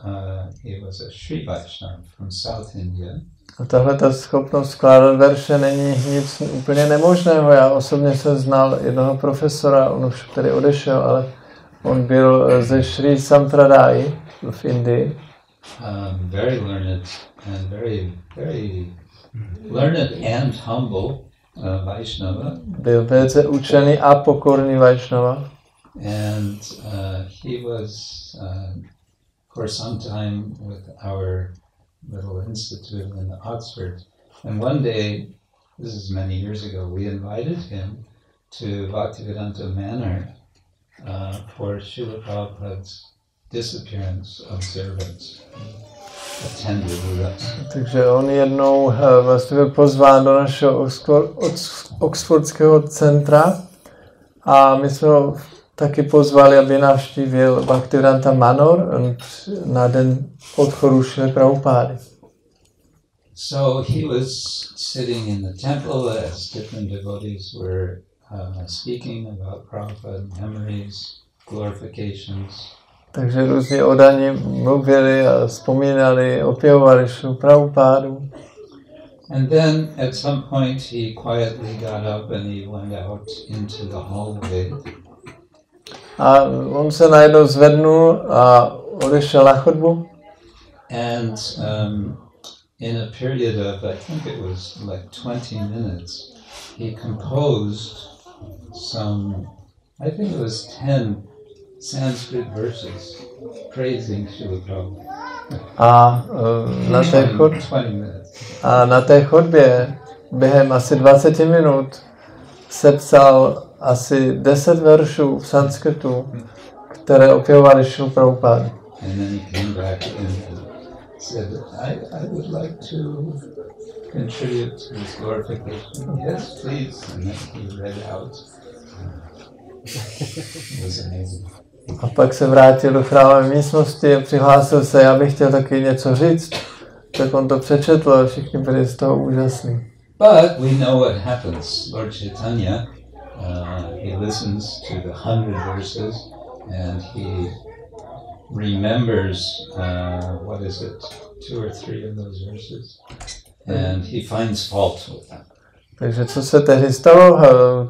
He was a Sri Vaishnava from South India. A tahle ta schopnost skládat verše není nic úplně nemožného. Já osobně jsem znal jednoho profesora, on už tady odešel, ale on byl ze Sri Sampradai v Indii. Very learned and very learned and humble Vaishnava. Byl velice učený a pokorný Vaishnava. And he was for some time with our little institute in Oxford. And one day, this is many years ago, we invited him to Bhaktivedanta Manor for Srila Prabhupada's disappearance observance. Attended with us. Takže on jednou vlastně byl pozván do našeho oxfordského centra a my jsme ho taky pozvali, aby navštívil Bhaktivedanta Manor na den odchodu Šrily Prabhupády. So he was sitting in the temple as different devotees were speaking about Prabhupada memories, glorifications. Takže různí oddaní mluvili a vzpomínali, opěvovali Šrilu Prabhupádu. And then at some point he quietly got up and he went out into the hallway. A on se najednou zvednul a odešel na chodbu. And in a period of, I think it was like 20 minutes, he composed some, I think it was 10 Sanskrit verses praising Srila Prabhupada. A na té chodbě během asi 20 minut sepsal asi 10 veršů v sanskritu, které opěvovaly Šrilu Prabhupádu. And then he came back and said, I would like to contribute to this glorification. Yes, please. And then he read out. It was amazing. A pak se vrátil do chrámové místnosti a přihlásil se, já bych chtěl taky něco říct. Tak on to přečetl a všichni byli z toho úžasní. But we know what happens. Lord Chaitanya, he listens to the 100 verses and he remembers, what is it, 2 or 3 of those verses, and he finds fault with them. Takže co se tehdy stalo,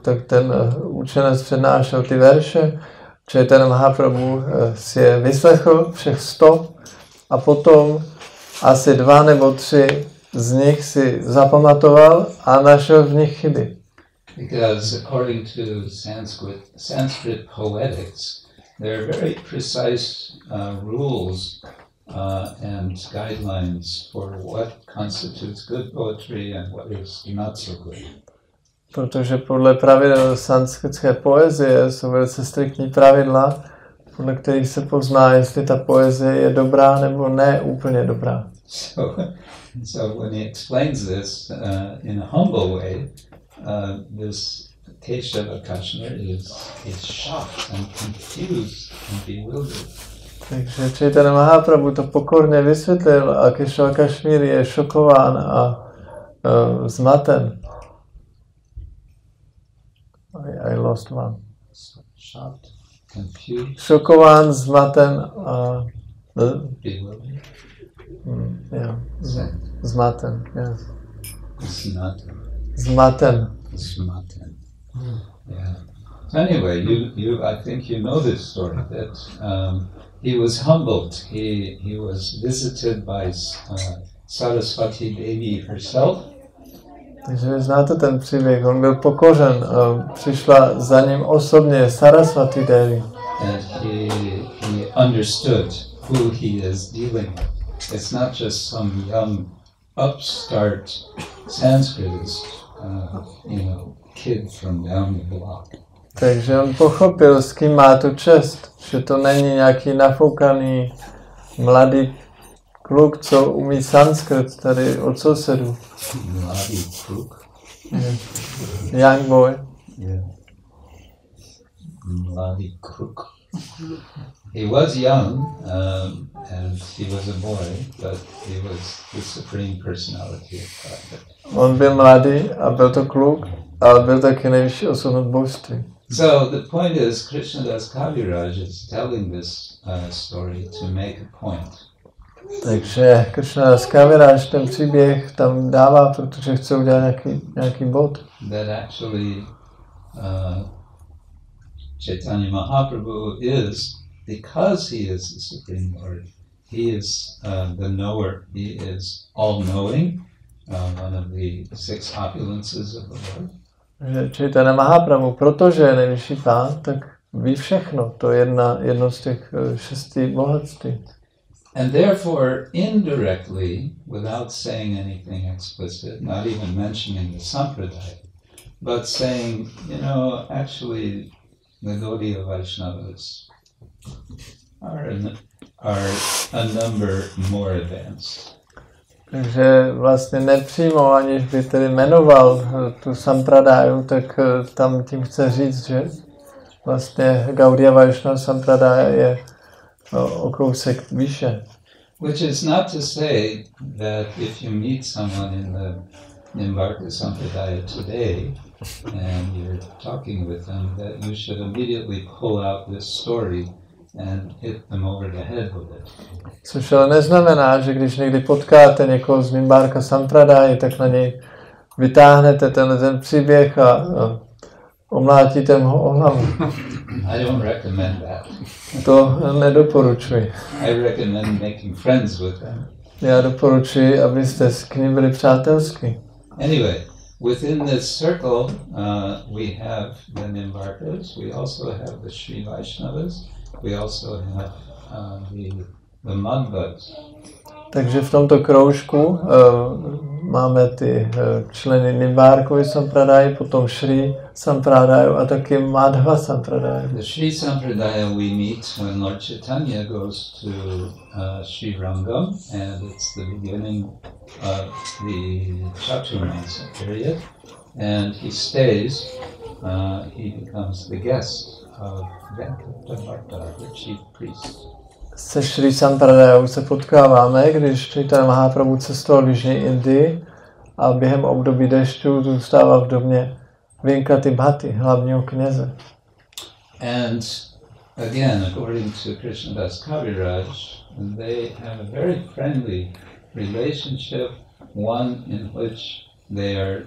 tak ten učenec přednášel ty verše, Čaitanya Mahaprabhu si je vyslechl všech 100 a potom asi 2 nebo 3 z nich si zapamatoval a našel v nich chyby. Because according to Sanskrit poetics, there are very precise rules and guidelines for what constitutes good poetry and what is not so good. Protože podle pravidel sanskritské poezie jsou velice striktní pravidla, podle kterých se pozná, jestli ta poezie je dobrá nebo ne úplně dobrá. So when he explains this in a humble way, this Keshava Krishna is shocked and confused and bewildered. Takže Čaitanya Mahaprabhu to pokorně vysvětlil a Keshava Kašmír je šokován a zmaten. I lost one. Shocked, confused. Šokován, zmaten a Bewildered. Yeah. Zmaten, yes. Zmaten. Zmaten. Yeah. So anyway, I think you know this story that he was humbled. He was visited by Saraswati Devi herself. Takže vy znáte ten příběh, on byl pokořen, přišla za ním osobně Saraswati Devi. And he understood who he is dealing with. It's not just some young upstart Sanskritist, kid from down the block. Takže on pochopil, s kým má tu čest, že to není nějaký nafoukaný mladý kluk, co umí sanskrit tady od sousedů. Mladý kluk? Young boy. Yeah. Mladý kluk. He was young and he was a boy, but he was the supreme personality of God. On byl mladý a byl to kluk, ale byl taky nejvyšší osobnost božství. So the point is, Krishnadas Kaviraj is telling this story to make a point. Takže Kršnadas Kaviraj ten příběh tam dává, protože chce udělat nějaký bod. That actually Chaitanya Mahaprabhu is, because he is the Supreme Lord, he is the knower, he is all-knowing, one of the 6 opulences of the Lord. Chaitanya Mahaprabhu, protože je nejvyšší pán, tak ví všechno. To je jedno z těch 6 bohatství. And therefore, indirectly, without saying anything explicit, not even mentioning the sampradaya, but saying, actually, the Gaudiya Vaishnavas are a number more advanced. Takže vlastně nepřímo, aniž by tedy jmenoval tu sampradáju, tak tam tím chce říct, že vlastně Gaudiya Vaishnava sampradaya je o kousek výše. Which is not to say that if you meet someone in the Nimbarka Sampradaya today and you're talking with them, that you should immediately pull out this story and hit them over the head with it. Což ale neznamená, že když někdy potkáte někoho z Nimbarka Sampradaya, tak na něj vytáhnete ten příběh a omlátíte ho o hlavu. I don't recommend that. To nedoporučuji. I recommend making friends with them. Já doporučuji, abyste k nim byli přátelský. Anyway, within this circle, we have the Nimbarkas, we also have the Sri Vaishnavas, we also have the Madhvas. Takže v tomto kroužku máme ty členy Nimbarkovy sampradaya, potom Sri sampradaya a taky Madhva sampradaya. The Sri sampradaya we meet when Lord Chaitanya goes to Sri Rangam, and it's the beginning of the Chaturmasa period, and he stays, he becomes the guest of Venkatavarta, the chief priest. Se Sri sampradayou se potkáváme, když Čaitanya Mahaprabhu cestoval v Jižní Indii a během období dešťů zůstával v domě Venkati Bhati, hlavního kněze. And again, according to Krishnadas Kaviraj, they have a very friendly relationship, one in which they are,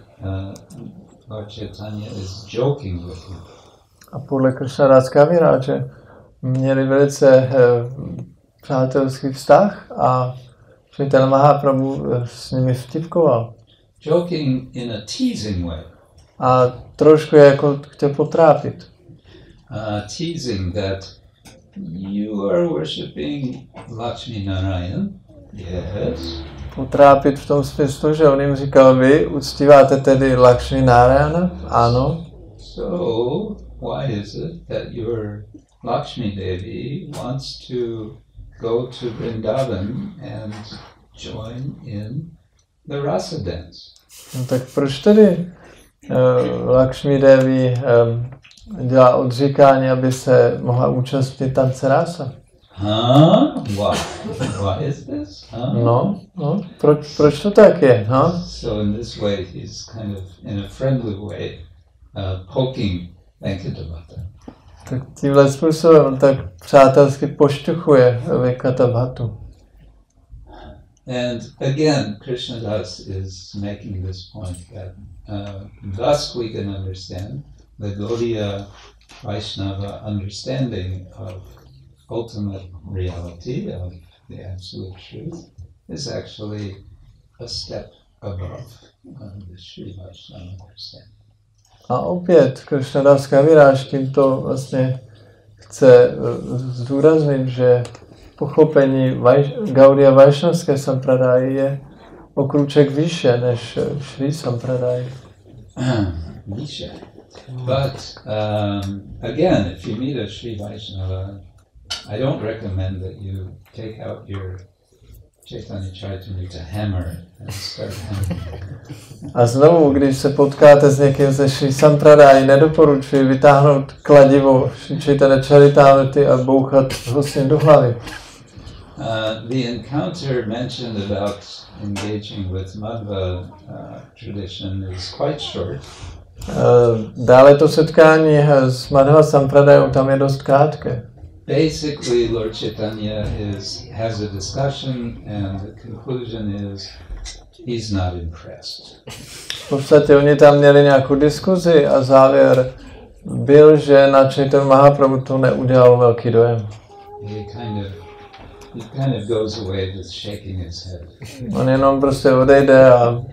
Lord Chaitanya is joking with him. A podle Krishnadas Kaviraje měli velice přátelský vztah a Čaitanya Mahaprabhu s nimi vtipkoval. Joking in a teasing way. A trošku jako chtěl potrápit. Teasing that you are worshipping Lakshmi Narayan. Yes. Potrápit v tom smyslu, že on jim říkal, vy uctíváte tedy Lakshmi Narayana? Ano. So, why is it that your Lakshmi Devi wants to go to Vrindavan and join in the rasa dance? No, tak proč tedy Lakshmi Devi dělá odříkání, aby se mohla účastnit tance rasa? Why is this? No, proč to tak je? So in this way he's kind of in a friendly way poking Venkatavarta. Tak tímhle způsobem tak přátelsky pošťuchuje Venkatabhatu. And again, Krishnadas is making this point that thus we can understand the Gaudiya Vaishnava understanding of ultimate reality, of the absolute truth, is actually a step above the Sri Vaishnava understanding. A opět Krishnadas Kaviraj tímto vlastně chce zdůraznit, že pochopení Gaudiya Vaishnavské sampradaya je o krůček výše než Sri sampradaya. Výše. But again, if you meet a Sri Vaishnava, I don't recommend that you take out your Čaitanya Čaritámrity to hammer and start hammering. A znovu, když se potkáte s někým ze Šri Sampradáji, nedoporučuji vytáhnout kladivo Čaitanya Čaritámrity a bouchat ho s ním do hlavy. The encounter mentioned about engaging with Madhva tradition is quite short. Dále to setkání s Madhva Sampradajou tam je dost krátké. Basically, Lord Chaitanya has a discussion, and the conclusion is he's not impressed. V podstatě oni tam měli nějakou diskuzi a závěr byl, že na Chaitanya Mahaprabhu to neudělalo velký dojem. He kind of goes away just shaking his head. On jenom prostě odejde a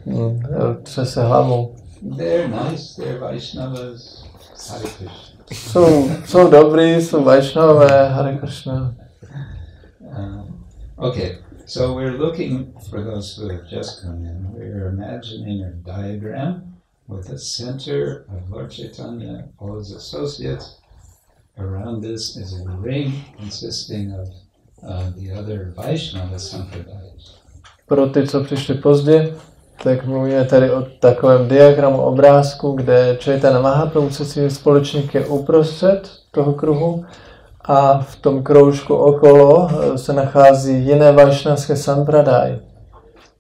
třese hlavou. They're nice, they're Vaishnavas, Hare Krishna. Jsou dobrý, jsou Vaishnavové, Hare Krishna. Okay, so we're looking for those who have just come in. We're imagining a diagram with the center of Lord Chaitanya, all his associates. Around this is a ring consisting of the other Vaishnava Sampradayas. Pro ty, co přišli pozdě, tak mluvíme tady o takovém diagramu obrázku, kde Chaitanya Mahaprabhu se svými společníky je uprostřed toho kruhu a v tom kroužku okolo se nachází jiné vaishnavské sampradáje.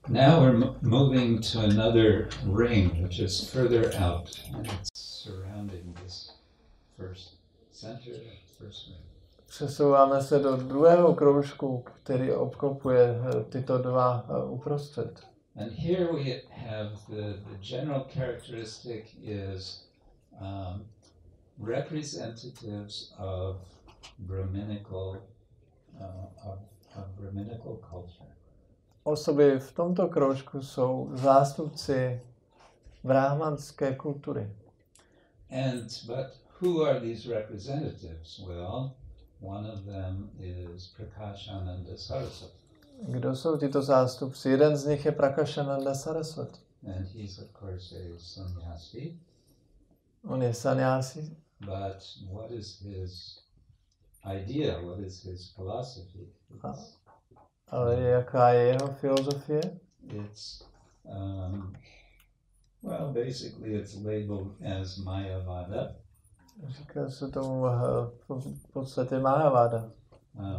Now we're moving to another ring, which is further out, and it's surrounding this first center, first ring. Přesouváme se do druhého kroužku, který obklopuje tyto dva uprostřed. And here we have the general characteristic is representatives of Brahminical culture. Osoby v tomto kroužku jsou zástupci brahmanské kultury. But who are these representatives? Well, one of them is Prakashananda Saraswati. Kdo jsou tyto zástupci? Jeden z nich je Prakashananda Saraswati. And he's of course a sannyasi. On je sannyasi. But what is his idea? What is his philosophy? Ale jaká je jeho filozofie? It's well, basically it's labeled as Mayavada. Říká se tomu v podstatě Mayavada.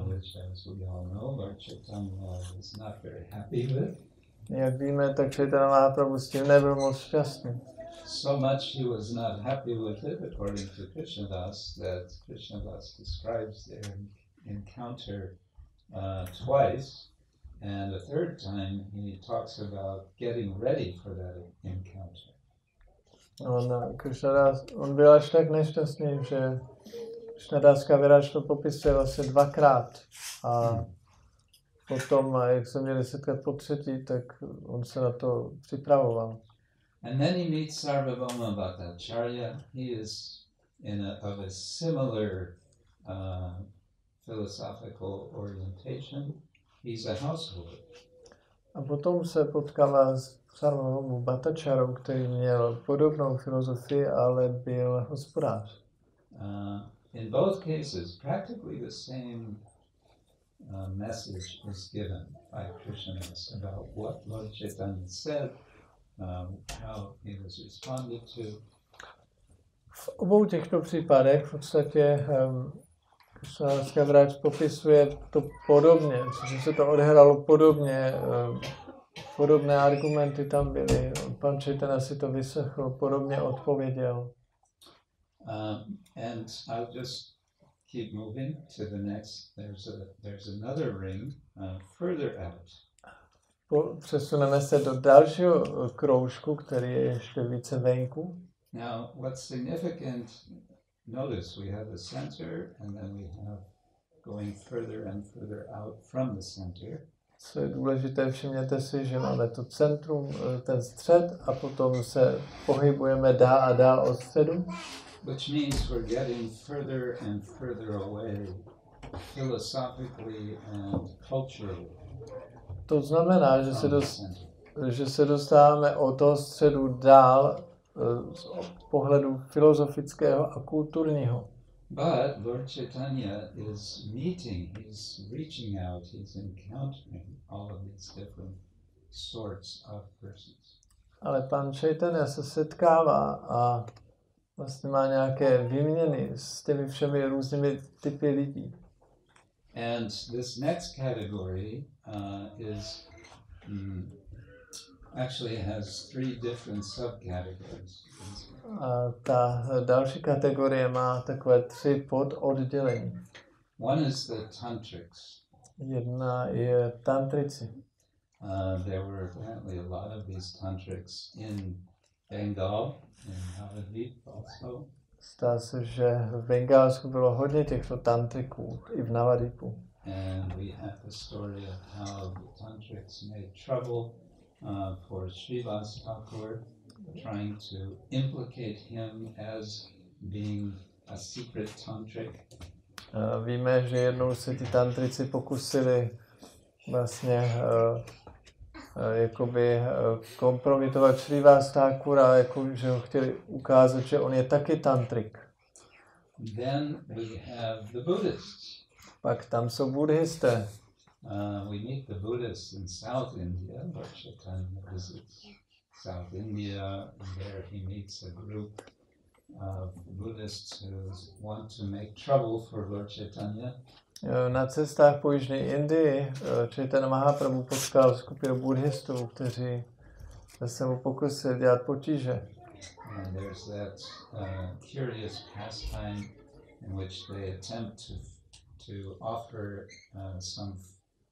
Which, as we all know, Lord Chaitanya is not very happy with. Jak víme, tak Chaitanya Mahaprabhu s tím nebyl moc šťastný. So much he was not happy with it, according to Krishnadas, that Krishnadas describes their encounter twice, and a third time he talks about getting ready for that encounter. On byl až tak nešťastný, že Krishnadas Kaviraj to popisuje vlastně dvakrát. A potom, jak se měli setkat po třetí, tak on se na to připravoval. And then he meets Sarvabhauma Bhattacharya. He is of a similar philosophical orientation. He's a householder. A potom se potkává s Sarvabhaumou Bhattacharou, který měl podobnou filozofii, ale byl hospodář. In both cases, practically the same message is given by Krishnadas about what Lord Chaitanya said, how he was responded to. V obou těchto případech v podstatě Krishnadas Kaviraj popisuje to podobně, že se to odehrálo podobně, podobné argumenty tam byly, pan Chaitanya si to vyslechl, podobně odpověděl. And I'll just keep moving to the next. There's another ring further out. Přesuneme se do dalšího kroužku, který je ještě více venku. Now, what's significant? Notice we have the center, and then we have going further and further out from the center. Co je důležité, všimněte si, že máme to centrum, ten střed, a potom se pohybujeme dál a dál od středu. Which means we're getting further and further away philosophically and culturally. To znamená, že se dostáváme od toho středu dál z pohledu filozofického a kulturního. But Lord Chaitanya is meeting, he's reaching out, he's encountering all of these different sorts of persons. Ale pan Čaitanya se setkává a vlastně má nějaké výměny s těmi všemi různými typy lidí. And this next category is actually has 3 different subcategories. A ta další kategorie má takové 3 pododdělení. One is the tantrics. Jedna je tantrici. There were apparently a lot of these tantrics in Bengal, in Navadvip also. Zdá se, že v Bengálsku bylo hodně těchto tantriků, i v Navadipu. And we have the story of how the tantrics made trouble for Srivas Thakur, trying to implicate him as being a secret tantric. Víme, že jednou se ty tantrici pokusili vlastně jakoby kompromitovat Srivas Thakura, jako, že ho chtěli ukázat, že on je taky tantrik. Then we have the Buddhists. Pak tam jsou buddhisté. We meet the Buddhists in South India. Lord Chaitanya visits South India, and there he meets a group of Buddhists who want to make trouble for Lord Chaitanya. Na cestách po jižní Indii Čaitanya Mahaprabhu potkal skupinu buddhistů, kteří se mu pokusili dělat potíže. And there's that curious pastime in which they attempt to offer some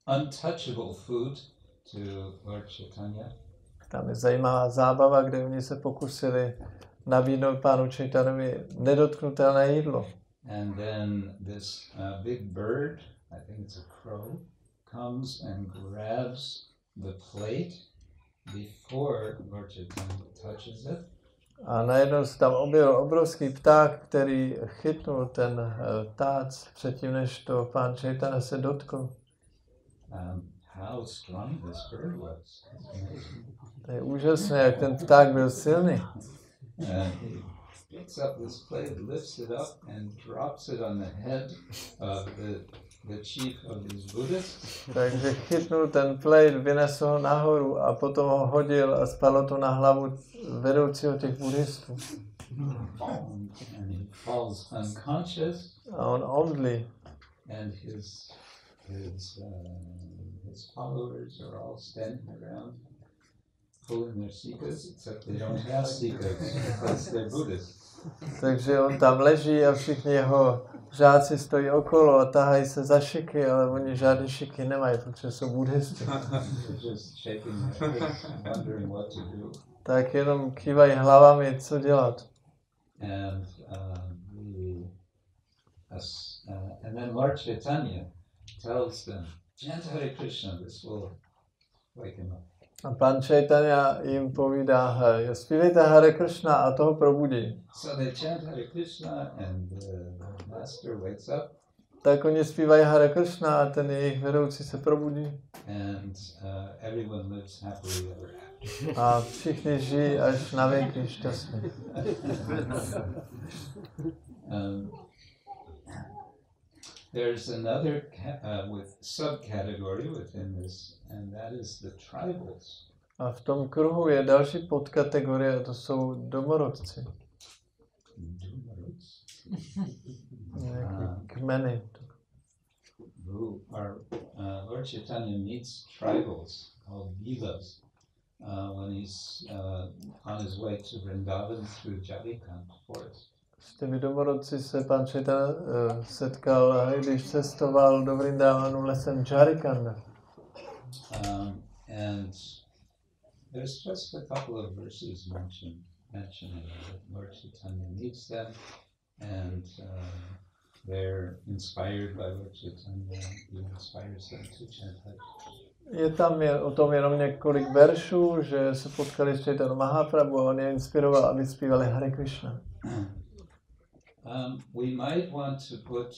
untouchable food to Lord Chaitanya. Tam je zajímavá zábava, kde oni se pokusili nabídnout pánu Čaitanyovi nedotknutelné jídlo. And then this big bird, I think it's a crow, comes and grabs the plate before Lord Chaitanya touches it. A najednou se tam objevil obrovský pták, který chytnul ten tác předtím, než to pán Chaitanya se dotkl. How strong this bird was. To je úžasné, jak ten pták byl silný. He picks up this plate, lifts it up and drops it on the head of the chief of these Buddhists. Takže chytnul ten plate, vynesl ho nahoru a potom ho hodil a spadlo to na hlavu vedoucího těch buddhistů. And he falls unconscious. A on omdlí. And his followers are all standing around pulling their sikas, except they don't have sikas because they're Buddhists. Takže on tam leží a všichni jeho žáci stojí okolo a tahají se za šiky, ale oni žádné šiky nemají, protože jsou buddhisti. Tak jenom kývají hlavami, co dělat. And then Lord Chaitanya tells them, chant Hare Krishna, this will wake him up. A pan Čaitanya jim povídá, zpívejte Hare Kršna a toho probudí. So they chant Hare Krishna and the master wakes up. Tak oni zpívají Hare Kršna a ten jejich vedoucí se probudí. And everyone lives happily ever after. A všichni žijí až na věky šťastně. There's another with subcategory within this, and that is the tribals. A v tom kruhu je další podkategorie, a to jsou domorodci. Kmeny. Who are Lord Chaitanya meets tribals called Vilas when he's on his way to Vrindavan through Jalikant forest. S těmi domorodci se pan Čaitanya setkal, když cestoval do Vrindavanu lesem Jarikanda. And there's just a couple of verses mentioning that Lord Chaitanya meets them, and they're inspired by Lord Chaitanya. He inspires them to chant Hare. Je tam o tom jenom několik veršů, že se potkali s Čaitanya Mahaprabhu a on je inspiroval, aby zpívali Hare Krishna. We might want to put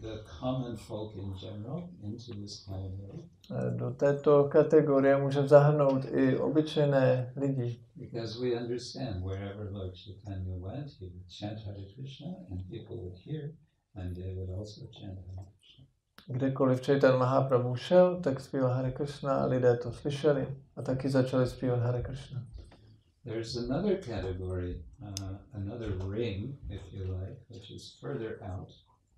the common folk in general into this category. Do této kategorie můžeme zahrnout i obyčejné lidi. Because we understand wherever Lord Chaitanya went, he would chant Hare Krishna and people would hear. and they would also chant Hare Krishna. Kdekoliv Čaitanya Mahaprabhu šel, tak zpíval Hare Krishna a lidé to slyšeli a taky začali zpívat Hare Krishna. There's another category, another ring, if you like, which is further out.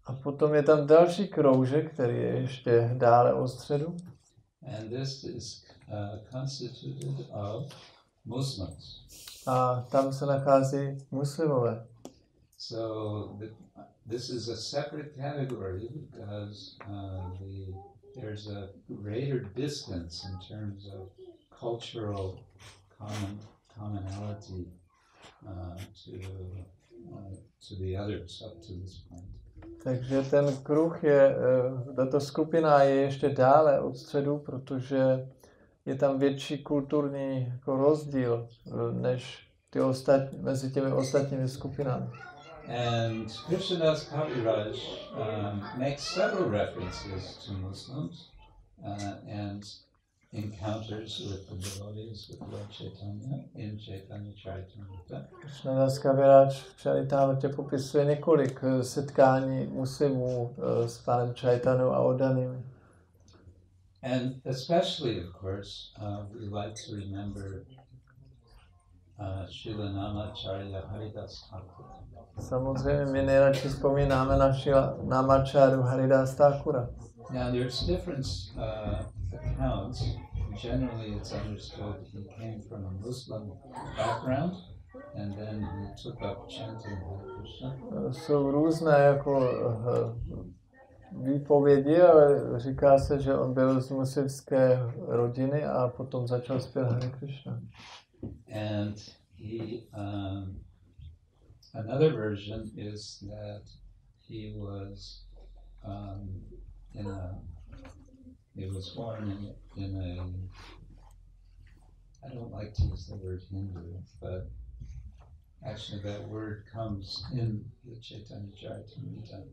A potom je tam další kroužek, který je ještě dále od středu. And this is constituted of Muslims. A tam se nachází muslimové. So this is a separate category because there's a greater distance in terms of cultural commonality to the others up to this point. Takže ten kruh je, tato skupina je ještě dále od středu, protože je tam větší kulturní jako rozdíl než ty mezi těmi ostatními skupinami. And Krishnadas Kaviraj makes several references to Muslims and encounters with the devotees with Lord Chaitanya in Čaitanya Čaritámrity. Kršnadas Kaviraj v Čaritámrtě popisuje několik setkání muslimů s pánem Čaitanyou a oddanými. And especially, of course, we like to remember Srila Namacharya Haridas Thakur. Samozřejmě my nejradši vzpomínáme na Srila Namacharyu Haridas Thakura. Now there's different accounts. Generally it's understood he came from a Muslim background and then he took up chanting Hare Krishna. Jsou různé jako výpovědi, ale říká se, že on byl z muslimské rodiny a potom začal zpívat Hare Krishna. And he, another version is that he was he was born in a, I don't like to use the word Hindu, but actually that word comes in the Čaitanya Čaritámrity.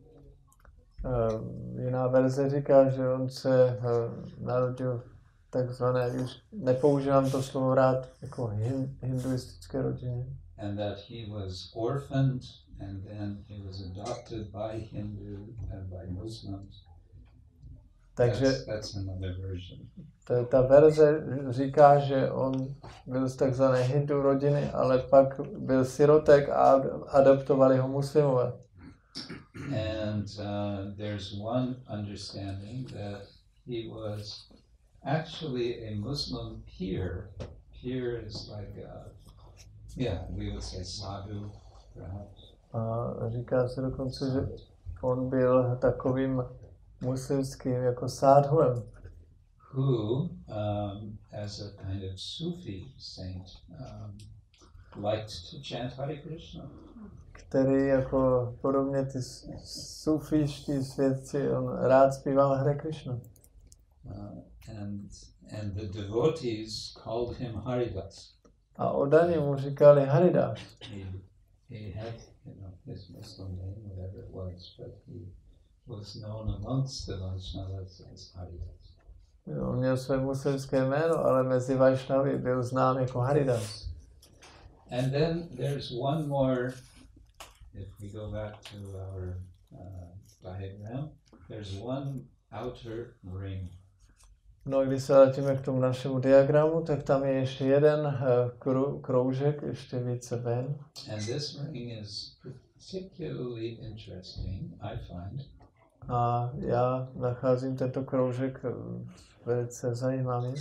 Jiná verze říká, že on se narodil v takzvané, už nepoužívám to slovo rád, jako hinduistické rodině. And that he was orphaned and then he was adopted by Hindu and by Muslims. Takže that's another version. Ta verze říká, že on byl z takzvané hindu rodiny, ale pak byl sirotek a adoptovali ho muslimové. And there's one understanding that he was actually a Muslim peer. Peer is like we would say sadhu, perhaps. A říká se dokonce, že on byl takovým muslimským jako sádhuem. Who, as a kind of Sufi saint, liked to chant Hare Krishna. Který jako podobně ty sufíští svědci, on rád zpíval Hare Krishna. And the devotees called him Haridas. A oddaní mu říkali Haridas. He had, his Muslim name, whatever it was, but he was known amongst the Vaishnavas as Haridas. On měl své muslimské jméno, ale mezi Vaishnavy byl znám jako Haridas. And then there's one more, if we go back to our diagram, there's one outer ring. No, když se vrátíme k tomu našemu diagramu, tak tam je ještě jeden kroužek, ještě více ven. And this ring is particularly interesting, I find. A já nacházím tento kroužek velice zajímavý.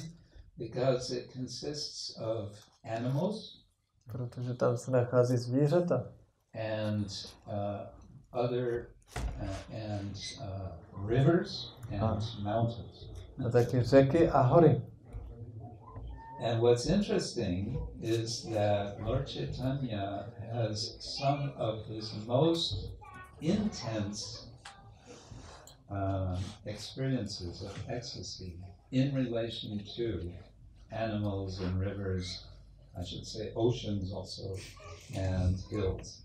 Because it consists of animals. Protože tam se nachází zvířata. And rivers and mountains. A taky řeky a hory. And what's interesting is that Lord Chaitanya has some of his most intense experiences of ecstasy in relation to animals and rivers, I should say oceans also, and hills.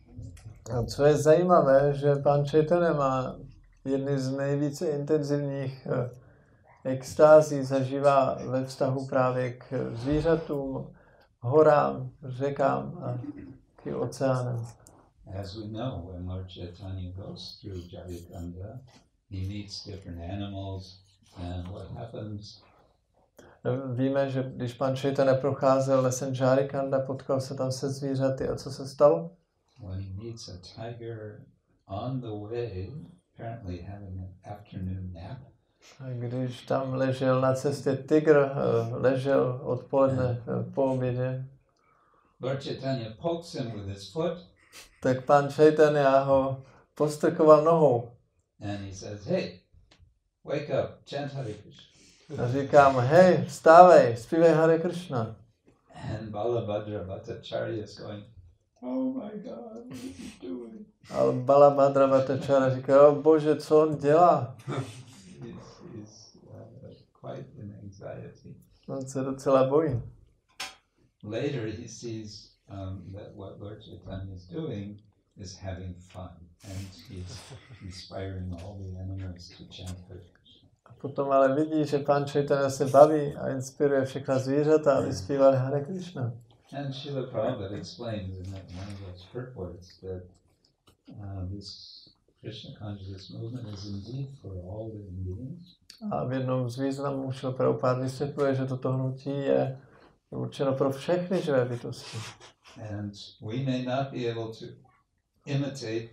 A co je zajímavé, že pán Chaitanya má jedny z nejvíce intenzivních extází, zažívá ve vztahu právě k zvířatům, horám, řekám a k oceánům. as we know, when Lord Chaitanya goes through Jarikanda, he meets different animals, and what happens? Víme, že když pan Čaitanya procházel lesem Jarikanda, potkal se tam se zvířaty a co se stalo? When he meets a tiger on the way, apparently having an afternoon nap. A když tam ležel na cestě tygr, ležel odpoledne po obědě, Lord Chaitanya pokes him with his foot. tak pan Čaitanya ho postrkoval nohou. And he says, hey, wake up, chant Hare Krishna. A říkám, hej, vstávej, zpívej Hare Kršna. And Balabhadra Bhattacharya is going, oh my God, what is he doing? A Balabhadra Bhattacharya říká, o bože, co on dělá? He's quite in anxiety. On se docela bojí. Later he sees that what Lord Chaitanya is doing is having fun, and he's inspiring all the animals to chant Hare Krishna. A potom ale vidí, že pan Čaitanya se baví a inspiruje všechna zvířata, aby zpívali Hare Krishna. And Srila Prabhupada explains in one of those purports that this Krishna consciousness movement is indeed for all living beings. A v jednom z významů Srila Prabhupada vysvětluje, že toto hnutí je určeno pro všechny živé bytosti. And we may not be able to imitate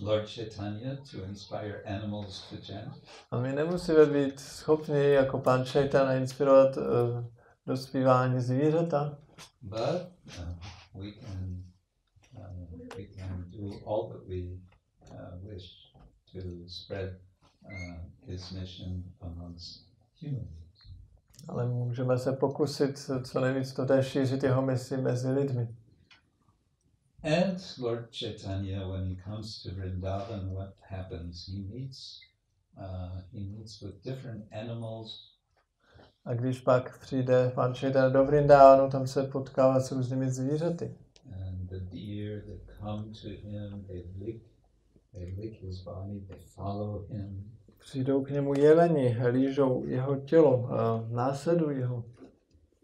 Lord Chaitanya to inspire animals to chant. A my nemusíme být schopni jako pan Čaitanya inspirovat do zpívání zvířata. But we can do all that we wish to spread his mission amongst human beings. Ale můžeme se pokusit co nejvíc to šířit jeho misi mezi lidmi. And Lord Chaitanya, when he comes to Vrindavan, what happens? He meets with different animals. A když pak přijde pan Čaitanya do Vrindavanu, tam se potkává s různými zvířaty. And the deer that come to him, they lick his body, they follow him. Přijdou k němu jeleni, lížou jeho tělo a následují ho.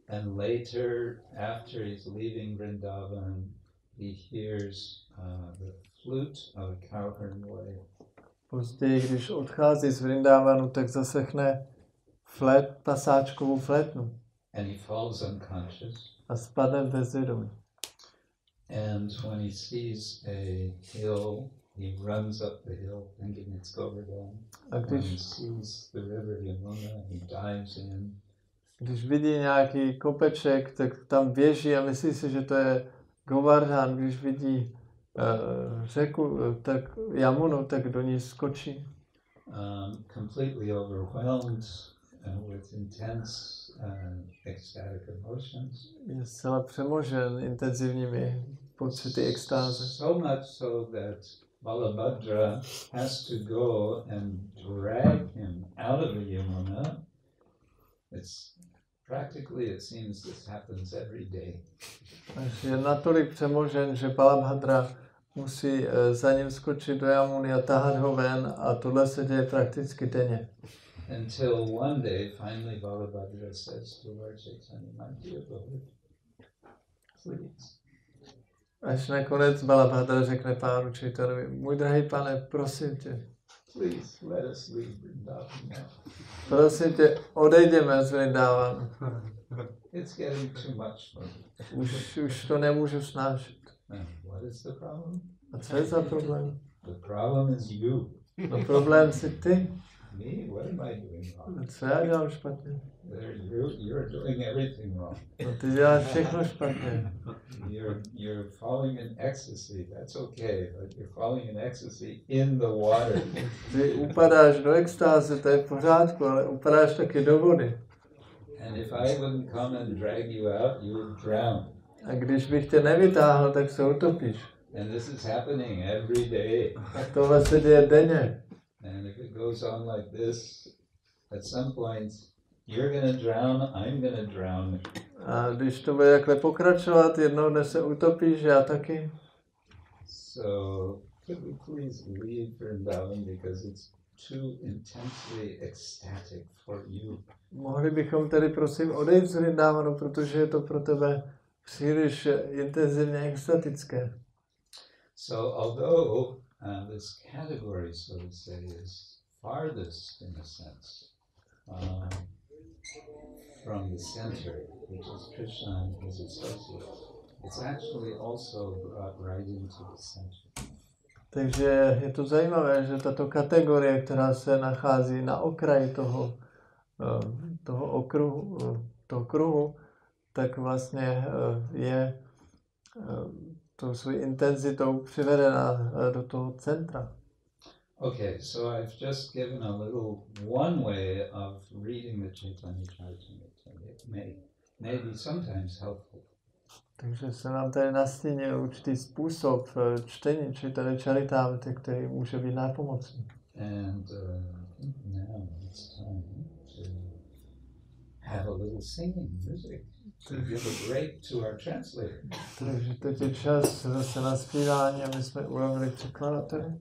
And later, after he's leaving Vrindavan, he hears the flute of a cowherd boy. Později, když odchází z Vrindavanu, tak zaslechne pasáčkovou flétnu. And he falls unconscious. A spadne bez vědomí. And when he sees a hill, he runs up the hill thinking it's Govardhan. A When he sees the river Yamuna, he dives in. Když vidí nějaký kopeček, tak tam běží a myslí si, že to je Govardhan. Když vidí řeku, tak Jamunu, tak do ní skočí. Completely overwhelmed with intense ecstatic emotions. Je zcela přemožen intenzivními pocity extáze. So much so that Balabhadra has to go and drag him out of the Yamuna. It seems this happens every day. Až je natolik přemožen, že Balabhadra musí za ním skočit do Jamuny a tahat ho ven, a tohle se děje prakticky denně. Until one day, finally Balabhadra says to Lord Chaitanya, my dear Lord, please. Až nakonec Balabhadra řekne pánu Čaitanovi, můj drahý pane, prosím tě. Please let us leave Vrindavan now. Prosím tě, odejdeme z Vrindavanu. It's getting too much for me. Už to nemůžu snášet. What is the problem? A co je za problém? The problem is you. No problém jsi ty. Me? What am I doing wrong? Co já dělám špatně? You're doing everything wrong. No ty děláš všechno špatně. You're falling in ecstasy. That's okay, but you're falling in ecstasy in the water. Ty upadáš do extáze, to je v pořádku, ale upadáš taky do vody. And if I wouldn't come and drag you out, you would drown. A když bych tě nevytáhl, tak se utopíš. And this is happening every day. A tohle se děje denně. And if it goes on like this, at some point, you're gonna drown, I'm gonna drown. A když to bude takhle pokračovat, jednou dne se utopíš, já taky. So, could we please leave Vrindavan because it's too intensely ecstatic for you? Mohli bychom tedy prosím odejít z Vrindavanu, protože je to pro tebe příliš intenzivně extatické. So although this category, so to say, is farthest in a sense from the center, which is Kršna and his associates, it's actually also brought right into the center. Takže je to zajímavé, že tato kategorie, která se nachází na okraji toho kruhu, tak vlastně je tou svou intenzitou přivedena do toho centra. Okay, so I've just given a little one way of reading the Čaitanya Čaritámrity. It may be sometimes helpful. Takže se nám tady nastínil určitý způsob čtení Čaitanya Čaritámrity, který může být nápomocný. And now it's time to have a little singing music to give a break to our translator. Takže teď je čas zase na zpívání, aby jsme ulevili překladateli.